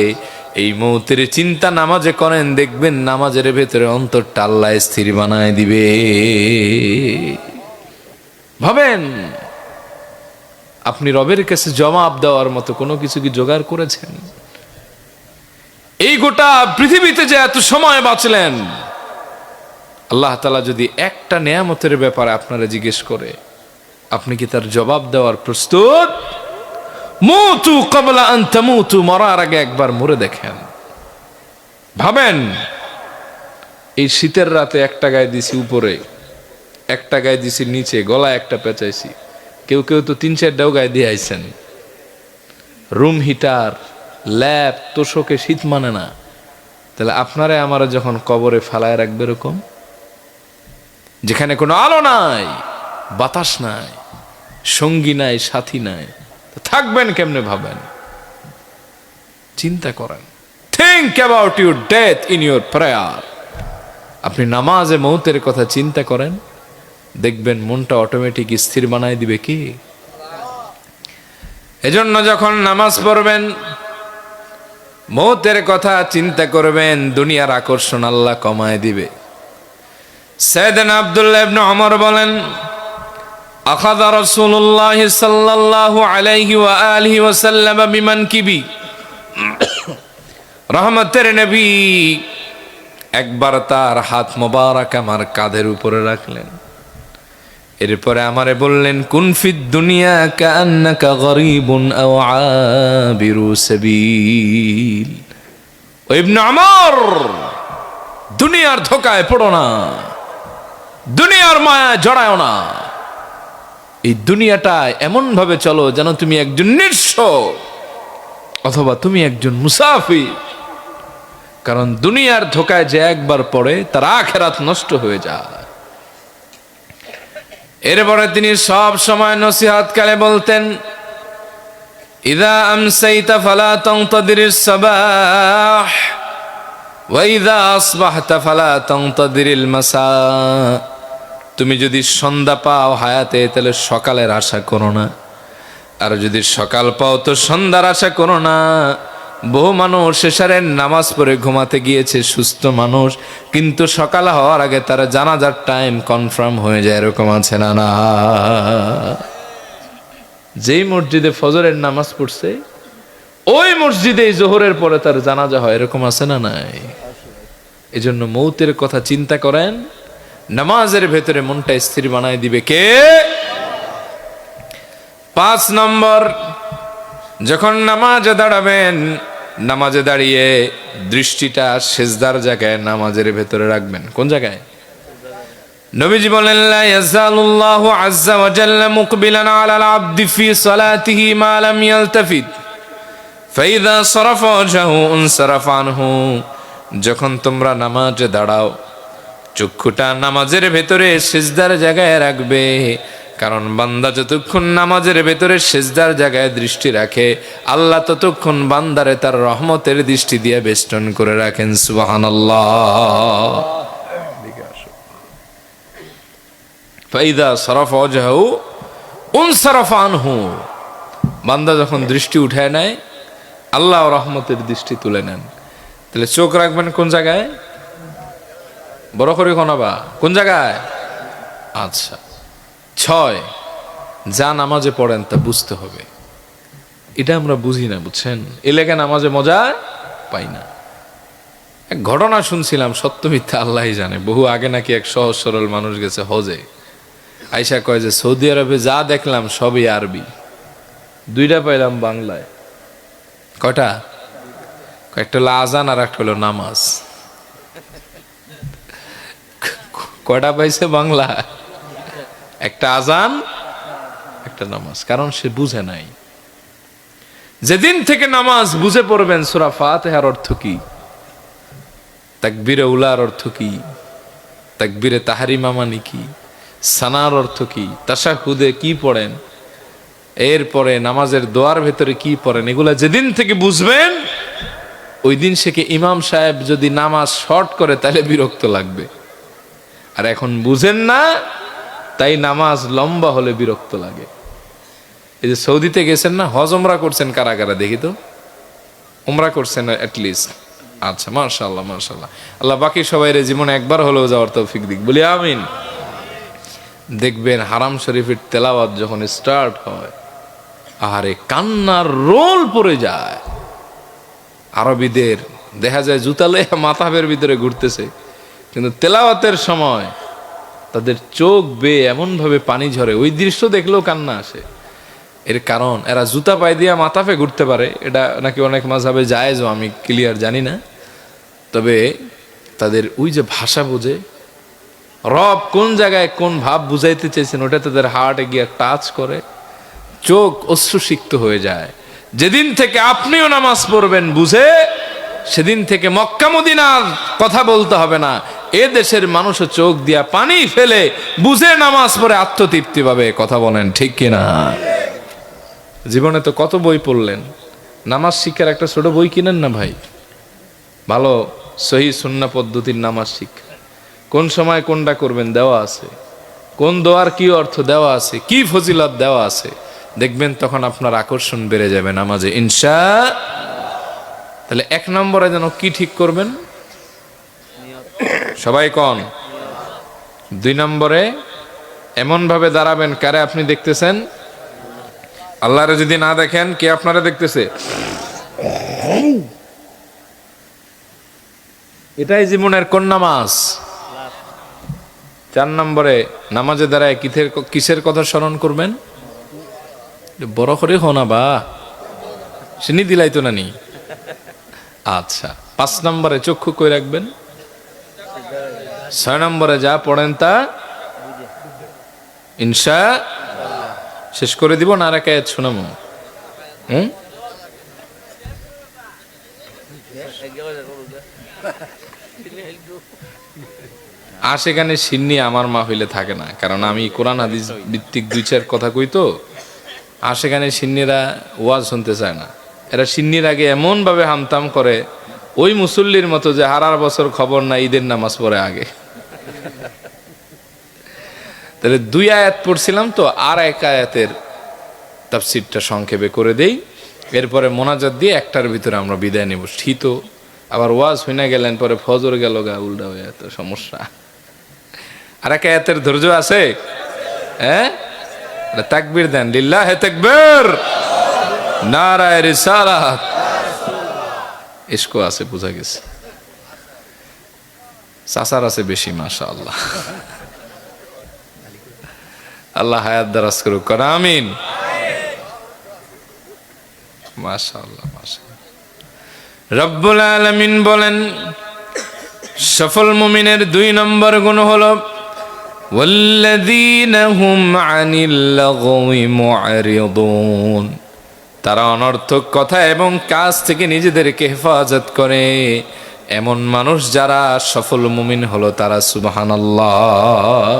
এই মৌতের চিন্তা নামাজে করেন, দেখবেন নামাজের ভেতরে অন্তরটা আল্লাহ স্থির বানায় দিবে। ভাবেন আপনি রবের কাছে জবাব দেওয়ার মতো কোনো কিছু কি জোগাড় করেছেন? এই গোটা পৃথিবীতে যে এত সময় বাঁচলেন, আল্লাহ তাআলা যদি একটা নেয়ামতের ব্যাপারে আপনারা জিজ্ঞেস করে, আপনি কি তার জবাব দেওয়ার প্রস্তুত? মুতু ক্বাবলা আন তামুতু, মরার আগে একবার মরে দেখেন। ভাবেন এই শীতের রাতে একটা গায়ে দিছি উপরে, একটা গায়ে দিছি নিচে, গলায় একটা পেঁচাইছি, কেউ কেউ তো 3-4টাও গায়ে দিয়ে আইছেন। রুম হিটার, ল্যাব, তোষকে শীত মানে না, তাহলে আপনারা আমারা যখন কবরে ফালায় রাখবে এরকম, যেখানে কোনো আলো নাই, বাতাস নাই, সঙ্গী নাই, সাথী নাই, থাকবেন কেমনে? ভাবেন, চিন্তা করেন। Think about your death in your prayer. আপনি নামাজে মৌতের কথা চিন্তা করেন, দেখবেন মনটা অটোমেটিক স্থির বানায় দিবে কি? এজন্য যখন নামাজ পড়বেন মৌতের কথা চিন্তা করবেন, দুনিয়ার আকর্ষণ আল্লাহ কমায় দিবে। সাইয়েদনা আব্দুল্লাহ ইবনে ওমর বলেন, আখাযা রাসূলুল্লাহ সাল্লাল্লাহু আলাইহি ওয়া আলিহি ওয়াসাল্লাম বিমানকিবি, রহমতের নবী একবার তার হাত মোবারক আমার কাঁধের উপরে রাখলেন, এরপরে আমারে বললেন, কুন ফিদ দুনিয়া কাআন্নাকা গরীবুন আও আবিরু সাবিল। ও ইবনে ওমর, দুনিয়ার ধোকায় পড়ো না, দুনিয়ার মায়া জড়ায়ও না। এই দুনিয়াটা এমন ভাবে চলো যেন তুমি একজন নিঃস্ব অথবা তুমি একজন মুসাফির। কারণ দুনিয়ার ধোকায় যে একবার পড়ে তার আখিরাত নষ্ট হয়ে যায়। এরপরে তিনি সব সময় নসিহত কালে বলতেন, ইযা আমসাইতা ফালা তানতাদিরিস সাবাহ ওয়া ইযা আসবাহতা ফালা তানতাদিরিল মাসা। তুমি যদি সন্ধ্যা পাও হায়াতে, তাহলে সকালের আশা করো না, আর যদি সকাল পাও তো সন্ধ্যার আশা করো না। বহু মানুষ শেষারের নামাজ পড়ে ঘুমাতে গিয়েছে, সুস্থ মানুষ, কিন্তু সকাল হওয়ার আগে তারা জানাজার টাইম কনফার্ম হয়ে যায়, এরকম আছে না? না, যেই মসজিদে ফজরের নামাজ পড়ছে ওই মসজিদে জোহরের পরে তার জানাজা হয়, এরকম আছে না? নাই। এজন্য মৌতের কথা চিন্তা করেন, নামাজের ভেতরে মনটা স্থির বানায় দিবে কে? 5 নম্বর, যখন নামাজে দাঁড়াবেন, নামাজে দাঁড়িয়ে দৃষ্টিটা সেজদার জায়গায় নামাজের ভেতরে রাখবেন। কোন জায়গায়? নবীজি বলেন, লা ইয়াজালুল্লাহু আযজা ওয়া জাল্লা মুকবিলান আলাল আবদি ফি সালাতিহি মা লাম ইয়ালতাফিত ফাইযা সারাফা ওয়াজহু উনসারাফা আনহু। যখন তোমরা নামাজে দাঁড়াও, চক্ষুটা নামাজের ভেতরে সিজদার জায়গায় রাখবে, কারণ বান্দা যতক্ষণ নামাজের ভেতরে সিজদার জায়গায় দৃষ্টি রাখে, আল্লাহ ততক্ষণ বান্দারে তার রহমতের দৃষ্টি দিয়ে বেষ্টন করে রাখেন। সুবহানাল্লাহ। ফাইদা সারাফা ওয়াজহু উনসারাফা আনহু, বান্দা যখন দৃষ্টি উঠায় নেয়, আল্লাহ রহমতের দৃষ্টি তুলে নেন। তাহলে চোখ রাখবেন কোন জায়গায়? বড় করে শোনাবা কোন জায়গায়? আচ্ছা, 6, যা নামাজে পড়েন তা বুঝতে হবে। এটা আমরা বুঝি না, বুঝছেন? এলাকা নামাজে মজা পাই না। এক ঘটনা শুনছিলাম, সত্য মিথ্যা আল্লাহই জানে। বহু আগে নাকি এক সহজ সরল মানুষ গেছে হজে, আইসা কয় যে সৌদি আরবে যা দেখলাম সবই আরবি, 2টা পাইলাম বাংলায়। কয়টা? একটা হলো আজান আর একটা হলো নামাজ। কয়টা পাইছে বাংলা? একটা আজান, একটা নামাজ। কারণ সে বুঝে নাই। যেদিন থেকে নামাজ বুঝে পড়বেন সূরা ফাতিহার অর্থ কি, তাকবীরে উলার অর্থ কি, তাকবীরে তাহরিমা মানে কি, সানার অর্থ কি, তাশাহুদে কি পড়েন, এরপরে নামাজের দোয়ার ভেতরে কি পড়েন, এগুলা যেদিন থেকে বুঝবেন ওই দিন থেকে ইমাম সাহেব যদি নামাজ শর্ট করে তাহলে বিরক্ত লাগবে। আর এখন বুঝেন না, তাই নামাজ লম্বা হলে বিরক্ত লাগে। এই যে সৌদিতে গেছেন না, হজ ওমরা করছেন কারা কারা দেখি তো? ওমরা করছেন অ্যাটলিস্ট? আচ্ছা, মাশাআল্লাহ মাশাআল্লাহ। আল্লাহ বাকি সবাইরে জীবনে একবার হলেও যাওয়ার তৌফিক দিক, বলি আমিন। দেখবেন হারাম শরীফের তেলাওয়াত যখন স্টার্ট হয়, আরে কান্নার রোল পড়ে যায়। আরবিদের দেখা যায় জুতা লয়ে মাথাবের ভিতরে ঘুরতেছে, কিন্তু তেলাওয়াতের সময় তাদের চোখ বেয়ে এমন ভাবে পানি ঝরে, ওই দৃশ্য দেখলেও কান্না আসে। এর কারণ এরা জুতা পায়ে দিয়া মাথাফে ঘুরতে পারে, এটা নাকি অনেক মাযহাবে জায়েজ, আমি ক্লিয়ার জানি না। তবে তাদের ওই যে ভাষা বোঝে, রব কোন জায়গায় কোন ভাব বুঝাইতে চেয়েছেন ওটা তাদের হার্টে গিয়ে টাচ করে, চোখ অশ্রুসিক্ত হয়ে যায়। যেদিন থেকে আপনিও নামাজ পড়বেন বুঝে, সেদিন থেকে মক্কা মদিনার কথা বলতে হবে না, এ দেশের মানুষও চোখ দিয়া পানি ফেলে বুঝে নামাজ পড়ে আত্মতৃপ্তি পাবে। কথা বলেন ঠিক কিনা? জীবনে তো কত বই পড়লেন, নামাজ শিক্ষার একটা ছোট বই কিনেন না ভাই, ভালো সহি সুন্নাহ পদ্ধতির নামাজ শিক্ষা। কোন সময় কোনটা করবেন দেওয়া আছে, কোন দোয়ার কি অর্থ দেওয়া আছে, কি ফজিলত দেওয়া আছে, দেখবেন তখন আপনার আকর্ষণ বেড়ে যাবে নামাজে ইনশাআল্লাহ। তাহলে 1 নম্বরে যেন কি ঠিক করবেন সবাই কোন? 2 নম্বরে এমন ভাবে দাঁড়াবেন কারে আপনি দেখতেছেন, আল্লাহরে যদি না দেখেন কে আপনারা দেখতেছে? এটাই জীবনের কোন নামাজ? 4 নম্বরে নামাজে দাঁড়ায় কিসের কথা স্মরণ করবেন? বড় করে হোনা বা চিনি দিলাই তো নানি। আচ্ছা, 5 নম্বরে চক্ষু কই রাখবেন। 6 নম্বরে যা পড়েন তা ইনশাআল্লাহ শেষ করে দিব না, আর এক আয়াত শোনাবো। আর সেখানে সিন্নি আমার মাহফিলে থাকে না, কারণ আমি কোরআন হাদিস ভিত্তিক 2-4 কথা কই তো। আর সেখানে সিন্নিরা ওয়াজ শুনতে চায় না, এরা সিন্নির আগে এমন ভাবে হামতাম করে ওই মুসল্লির মতো যে হারার বছর খবর না, ঈদের নামাজ পড়ে আগে। তাহলে 2 আয়াত পড়ছিলাম তো, আর 1 আয়াতের তাফসীরটা সংক্ষেপে করে দেই, এরপরে মোনাজাত দিয়ে 1টার ভিতরে আমরা বিদায় নেব। শীত আবার ওয়াজ হইনা গেলেন, পরে ফজর গেল গা উল্টা হয়ে, এত সমস্যা। আর 1 আয়াতের ধৈর্য আছে? হ্যাঁ, তাকবীর দেন, লিল্লাহে তাকবীর, নারায়ে রিসালাত। ইশকো আছে, বুঝা গেছে। চাচার আছে বেশি, মাশাআল্লাহ। আল্লাহ হায়াত দারাজ করুক, আমিন। মাশাআল্লাহ মাশাআল্লাহ। রব্বুল আলামিন বলেন, সফল মুমিনের 2 নম্বর গুণ হলো ওয়াল্লাযীনা হুম আনিল লাগওয়ি মুআরিদুন, তারা অনর্থক কথা এবং কাজ থেকে নিজেদেরকে হেফাজত করে। এমন মানুষ যারা সফল মুমিন হলো তারা সুবহানাল্লাহ,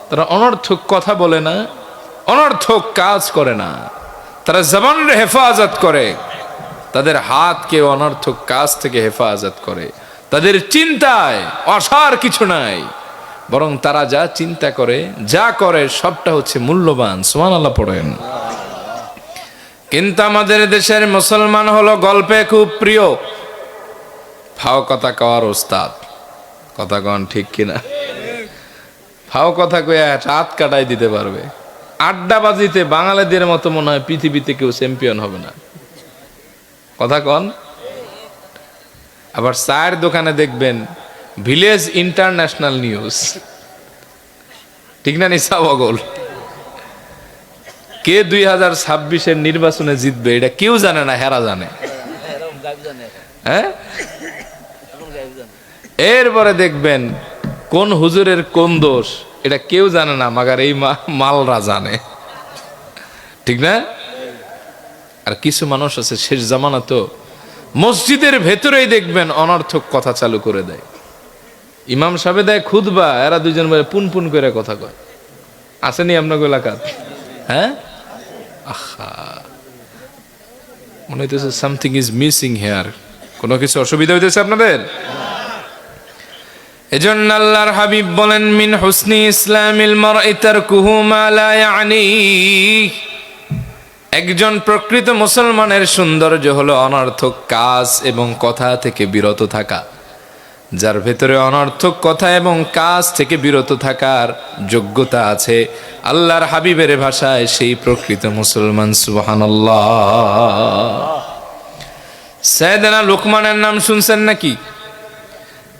তারা অনর্থক কথা বলে না, অনর্থক কাজ করে না, তারা জবানের হেফাজত করে, তাদের হাতকে অনর্থক কাজ থেকে হেফাজত করে, তাদের চিন্তায় অসার কিছু নাই, বরং তারা যা চিন্তা করে যা করে সবটা হচ্ছে মূল্যবান। সুবহানাল্লাহ পড়েন। কিন্তু আমাদের দেশের মুসলমান হলো গল্পে খুব প্রিয়, ফাও কথা কওয়ার ওস্তাদ। কথা কন ঠিক কিনা? ফাও কথা কয়ে রাত কাটাই দিতে পারবে। আড্ডাবাজিতে বাঙালিদের মতো মনে হয় পৃথিবীতে কেউ চ্যাম্পিয়ন হবে না। কথা কন। আবার চায়ের দোকানে দেখবেন ভিলেজ ইন্টারন্যাশনাল নিউজ, ঠিক না নিসা বগল? কে 2026-এর নির্বাচনে জিতবে এটা কেউ জানে না, হেরা জানে। হ্যাঁ, এরপরে দেখবেন কোন হুজুরের কোন দোষ এটা কেউ জানে না, মাগার এই মালরা জানে, ঠিক না? আর কিছু মানুষ আছে শেষ জামানা তো মসজিদের ভেতরেই দেখবেন অনর্থক কথা চালু করে দেয়। ইমাম সাহেব দেয় খুতবা, এরা দুজন মিলে পুন পুন করে কথা কয়। আসেনি আপনার এলাকাত? হ্যাঁ, আহা, মনে হইতেছে সামথিং ইজ মিসিং হেয়ার। কোনো কিছু অসুবিধা হইতেছে আপনাদের? এজন্য আল্লাহর হাবিব বলেন, মিন হুসনি ইসলামিল মারই তারকুহু মা লা ইয়ানি। একজন প্রকৃত মুসলমানের সৌন্দর্য হলো অনর্থক কাজ এবং কথা থেকে বিরত থাকা। যার ভেতরে অনর্থক কথা এবং কাজ থেকে বিরত থাকার যোগ্যতা আছে, আল্লাহর হাবিবের ভাষায় সেই প্রকৃত মুসলমান। সুবহানাল্লাহ। সাইয়েদনা লুকমানের নাম শুনছেন নাকি?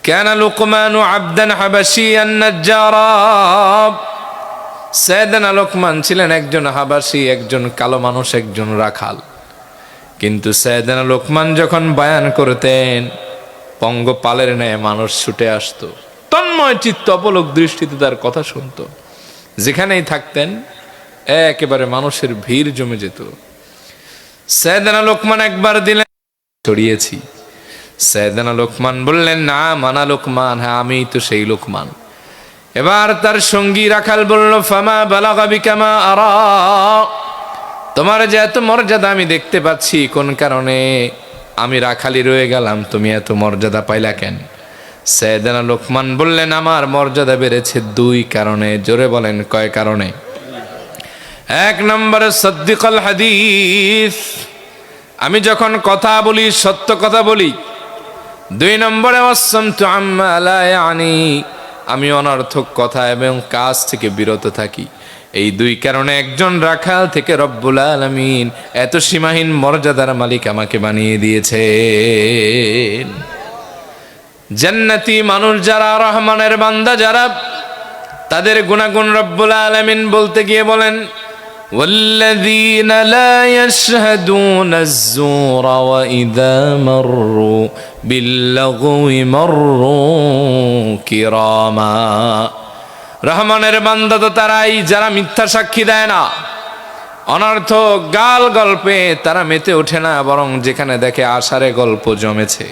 কানা লুকমানু আবদান হাবাশিয়ান নাজ্জারা। সাইয়েদনা লুকমান ছিলেন একজন হাবাশি, একজন কালো মানুষ, একজন রাখাল। কিন্তু সাইয়েদনা লুকমান যখন বয়ান করতেন, পঙ্গপালের ন্যায় মানুষ ছুটে আসতো, তন্ময় চিত্ত অপলক দৃষ্টিতে তার কথা শুনতো। যেখানেই থাকতেন একেবারে মানুষের ভিড় জমে যেত। সাইয়েদনা লুকমান একবার দিলেন, ছড়িয়েছি। সাইয়েদনা লুকমান বললেন, না মানা লুকমান, হ্যাঁ আমি তো সেই লুকমান। এবার তার সঙ্গী রাখাল বলল, ফামা বালাগা বিকা মা আরা। তোমার যে এত মর্যাদা আমি দেখতে পাচ্ছি, কোন কারণে? আমি রাখালি রয়ে গেলাম, তুমি এত মর্যাদা পাইলা কেন? সাইয়েদনা লুকমান বললেন, আমার মর্যাদা বেড়েছে দুই কারণে। জোরে বলেন, কয় কারণে? এক নম্বরে সদ্দিকাল হাদিস, আমি যখন কথা বলি সত্য কথা বলি। দুই নম্বরে ওয়াসসামতু আম্মা লা ইয়ানি, আমি অনর্থক কথা এবং কাজ থেকে বিরত থাকি। এই দুই কারণে একজন রাখাল থেকে রব্বুল আলামিন এত সীমাহীন মর্যাদার মালিক আমাকে বানিয়ে দিয়েছেন। জান্নাতি মানুষ যারা, রহমানের বান্দা যারা, তাদের গুনাহগুণ রব্বুল আলামিন বলতে গিয়ে বলেন, والذين لا يشهدون الزور وإذا مروا باللغو مروا كراما। রহমানের বান্দা তো তারাই যারা মিথ্যা সাক্ষী দেয় না, অনর্থক গাল গল্পে তারা মেতে ওঠে না, বরং যেখানে দেখে আষাঢ়ে গল্প জমেছে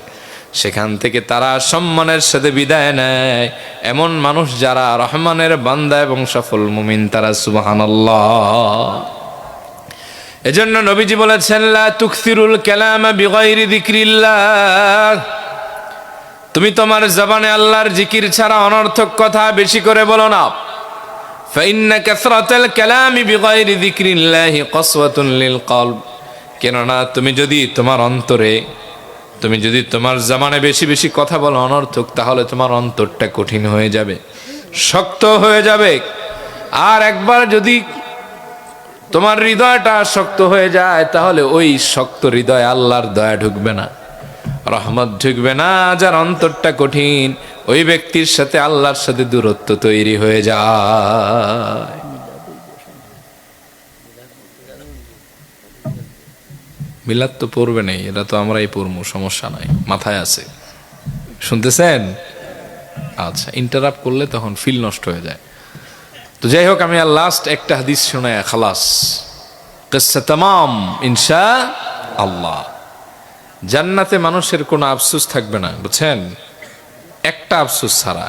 সেখান থেকে তারা সম্মানের সাথে বিদায় নেয়। এমন মানুষ যারা রহমানের বান্দা এবং সফল মুমিন, তারা সুবহানাল্লাহ। এজন্য নবীজি বলেছেন, লা তুকসিরুল কালামা বিগাইরি যিকরিল্লাহ। তুমি তোমার জবানে আল্লাহর জিকির ছাড়া অনর্থক কথা বেশি করে বলো না। ফাইন্না কাসরাতাল কালামি বিগাইরি যিকরিল্লাহি কসওয়াতুন লিল কলব। কেননা তুমি যদি তোমার অন্তরে, তুমি যদি তোমার জবানে বেশি বেশি কথা বলো অনর্থক, তাহলে তোমার অন্তরটা কঠিন হয়ে যাবে, শক্ত হয়ে যাবে। আর একবার যদি তোমার হৃদয়টা শক্ত হয়ে যায়, তাহলে ওই শক্ত হৃদয়ে আল্লাহর দয়া ঢুকবে না, রহমত ঢুকবে না। যার অন্তরটা কঠিন, ওই ব্যক্তির সাথে আল্লাহর সাথে দূরত্ব তৈরি হয়ে যায়। মিলাদ তো পড়বে নেই, এটা তো আমরাই পড়বো, সমস্যা নাই, মাথায় আছে। শুনতেছেন? আচ্ছা, ইন্টারাপ্ট করলে তখন ফিল নষ্ট হয়ে যায়। তো যাই হোক, আমি আর লাস্ট একটা হাদিস শোনায় খালাস, কিসসা তামাম ইনশাআল্লাহ। জান্নাতে মানুষের কোনো আফসোস থাকবে না, বুঝছেন? একটা আফসোস ছাড়া।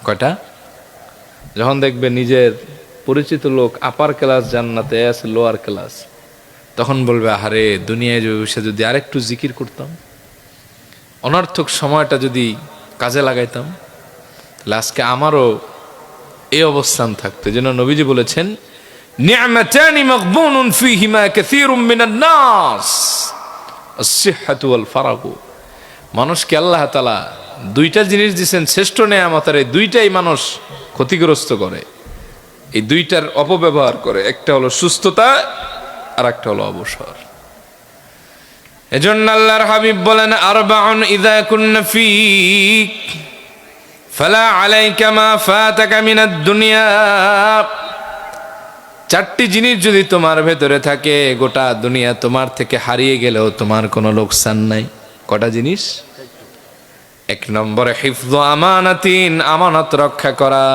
কয়টা? যখন দেখবে নিজের পরিচিত লোক আপার ক্লাস জান্নাতে আছে, লোয়ার ক্লাস, তখন বলবে, আরে দুনিয়ায় যদি আরেকটু জিকির করতাম, অনর্থক সময়টা যদি কাজে লাগাইতাম, তাহলে আজকে আমারও এই অবস্থান থাকতো। যেন নবীজি বলেছেন, নি'মাতানি মাগবুনুন ফীহিমা কাসীরুম মিনান নাস, আস-সিহহাতু ওয়াল ফারাগু। মানুষকে আল্লাহ তাআলা দুইটা জিনিস দিচ্ছেন শ্রেষ্ঠ নেয়ামত, আর এই দুইটাই মানুষ ক্ষতিগ্রস্ত করে, এই দুইটার অপব্যবহার করে। একটা হলো সুস্থতা, আর একটা হলো অবসর। এজন্য আল্লাহর হাবিব বলেন, আরবাউন ইযা কুন্না ফীক ফালা আলাইকা মা ফাতাকা মিনাদ দুনিয়া। চারটি জিনিস যদি তোমার ভেতরে থাকে, গোটা দুনিয়া তোমার থেকে হারিয়ে গেলেও তোমার কোনো লোকসান নাই। কটা জিনিস? এক নম্বরে হিফযু আমানাতিন, আমানত রক্ষা করা।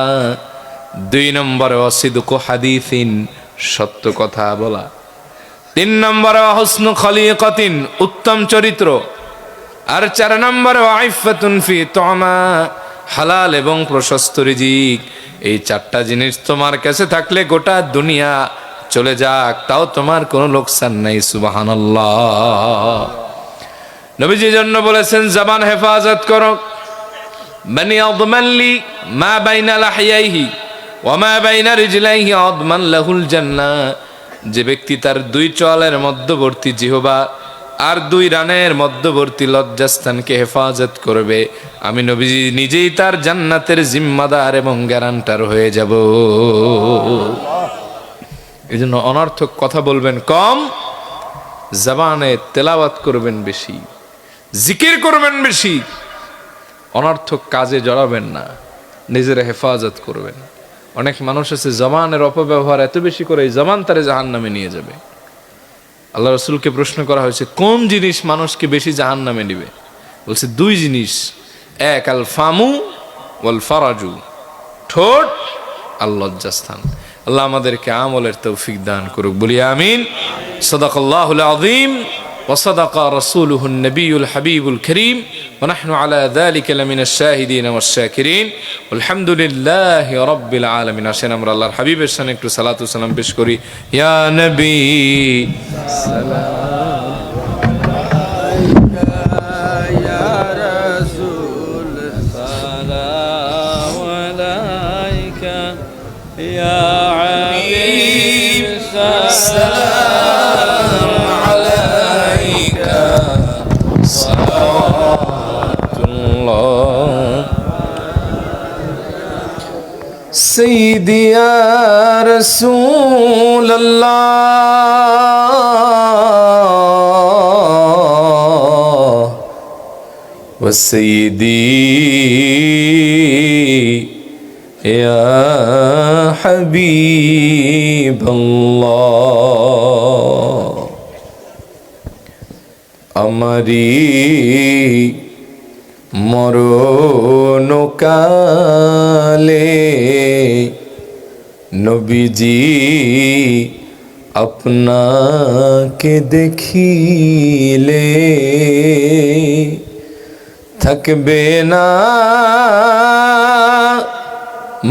দুই নম্বরে ওয়াসিদকু হাদিসিন, সত্য কথা বলা। তিন নম্বরে হুসনু খলিকাতিন, উত্তম চরিত্র। আর চার নম্বরে আইফাতুন ফি তুমা, হালাল এবং প্রশস্ত রিজিক। এই চারটা জিনিস তোমার কাছে থাকলে গোটা দুনিয়া চলে যাক, তাও তোমার কোনো লোকসান নাই। সুবহানাল্লাহ। নবীজি জন্য বলেছেন, জবান হেফাজত করো। মান ইয়াদমান লি মা বাইনা লাহিয়াইহি ওয়া মা বাইনা রিজলাইহি আদমান লাহুল জান্নাহ। যে ব্যক্তি তার দুই চলের মধ্যবর্তী জিহ্বা আর দুই রানের মধ্যবর্তী লজ্জাস্থানকে হেফাজত করবে, আমি নবীজি নিজেই তার জান্নাতের জিম্মাদার এবং গ্যারান্টার হয়ে যাব। এই জন্য অনর্থক কথা বলবেন কম, জবানে তেলাওয়াত করবেন বেশি, জিকির করবেন বেশি, অনর্থক কাজে জড়াবেন না, নিজের হেফাজত করবেন। অনেক মানুষ আছে জবানের অপব্যবহার এত বেশি করে, এই জবান তারে জাহান্নামে নিয়ে যাবে। আল্লাহ রাসূলকে প্রশ্ন করা হয়েছে, কোন জিনিস মানুষকে বেশি জাহান্নামে নিবে? বলছে দুই জিনিস, এক আল ফামু ওয়াল ফারাজু, ঠোঁট আর লজ্জাস্থান। আল্লাহ আমাদেরকে আমলের তৌফিক দান করুক, বলি আমিন। সাদাকাল্লাহুল আযীম ওয়া সাদাকা রাসূলুহুন নবিয়ুল হাবিবুল কারীম ওয়া নাহনু আলা যালিকা লামিনাশ শাহিদিন ওয়াশ শাকিরিন আলহামদুলিল্লাহি রাব্বিল আলামিন। আসেন আমরা আল্লাহর হাবিবের শানে একটু সালাতু সালাম পেশ করি। ইয়া নবী সালাম আলাইকা, ইয়া রাসূল সালাম আলাইকা, ইয়া হাবিব সালাম আলাইকা, সালাতুল্লাহ সাইয়্যিদি ইয়া রাসূলুল্লাহ ওয়া সাইয়্যিদি ইয়া হাবিবাল্লাহ। আমারি মরণকালে নবীজি আপনাকে দেখিলে থাকবে না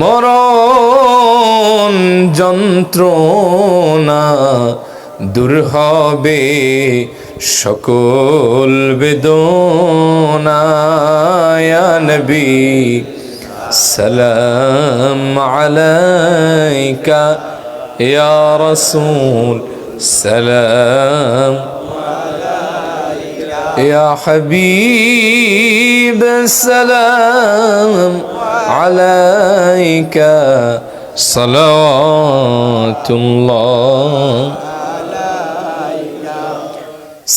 মরণ যন্ত্রণা, দূর হবে সকল বেদনা। ইয়া নবী সালাম আলাইকা, ইয়া রাসূল সালাম আলাইকা, ইয়া হাবিব সালাম আলাইকা, সালাতুল্লাহ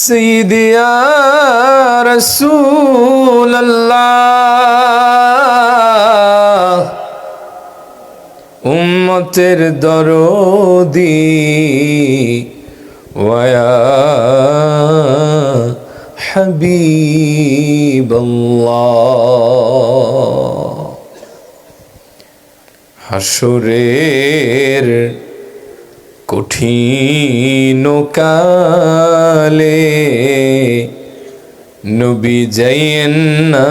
সাইয়্যিদি ইয়া রাসূলুল্লাহ, উম্মতের দরদি ওয়া ইয়া হাবিবাল্লাহ। হাসরের কঠিন কালে নবী যাইয়েন না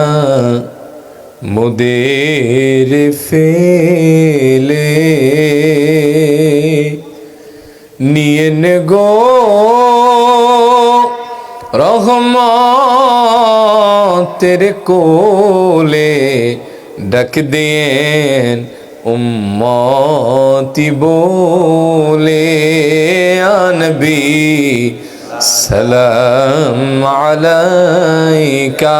মোদের ফেলে, নিয়েন গো রহমতের কোলে, ডাক দেন উম্মতি বলে। নবী সালাম আলাইকা,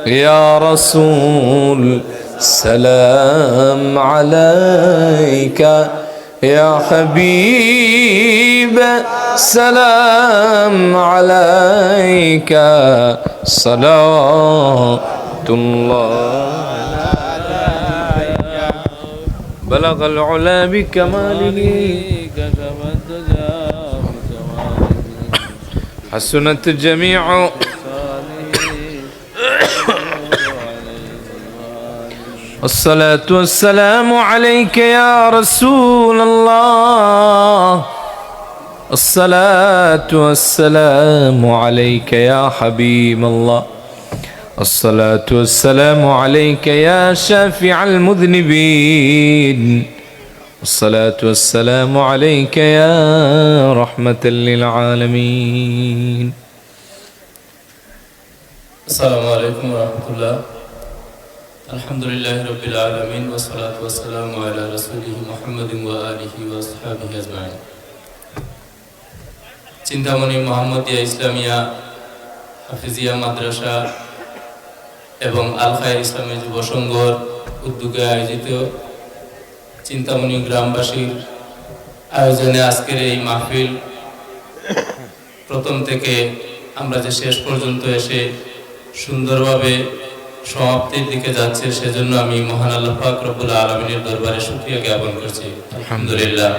يا رسول سلام عليك يا حبيب سلام عليك صلاة الله بلغ العلا بكماله حسنت جميع الصلاة والسلام عليك يا رسول الله الصلاة والسلام عليك يا حبيب الله الصلاة والسلام عليك يا شافع المذنبين الصلاة والسلام عليك يا رحمة للعالمين السلام عليكم ورحمة الله الحمد لله رب العالمين والصلاة والسلام على رسوله محمد وآله وصحبه أجمعين চিন্তামণি মোহাম্মদিয়া ইসলামিয়া হাফিজিয়া মাদ্রাসা এবং আল খায়ের ইসলামী যুব সংঘর উদ্যোগে আয়োজিত চিন্তামণি গ্রামবাসীর আয়োজনে আজকের এই মাহফিল প্রথম থেকে আমরা যে শেষ পর্যন্ত এসে সুন্দরভাবে সমাপ্তির দিকে যাচ্ছে সেজন্য আমি মহান আল্লাহ পাক রব্বুল আলামিনের দরবারে শুকরিয়া জ্ঞাপন করছি আলহামদুলিল্লাহ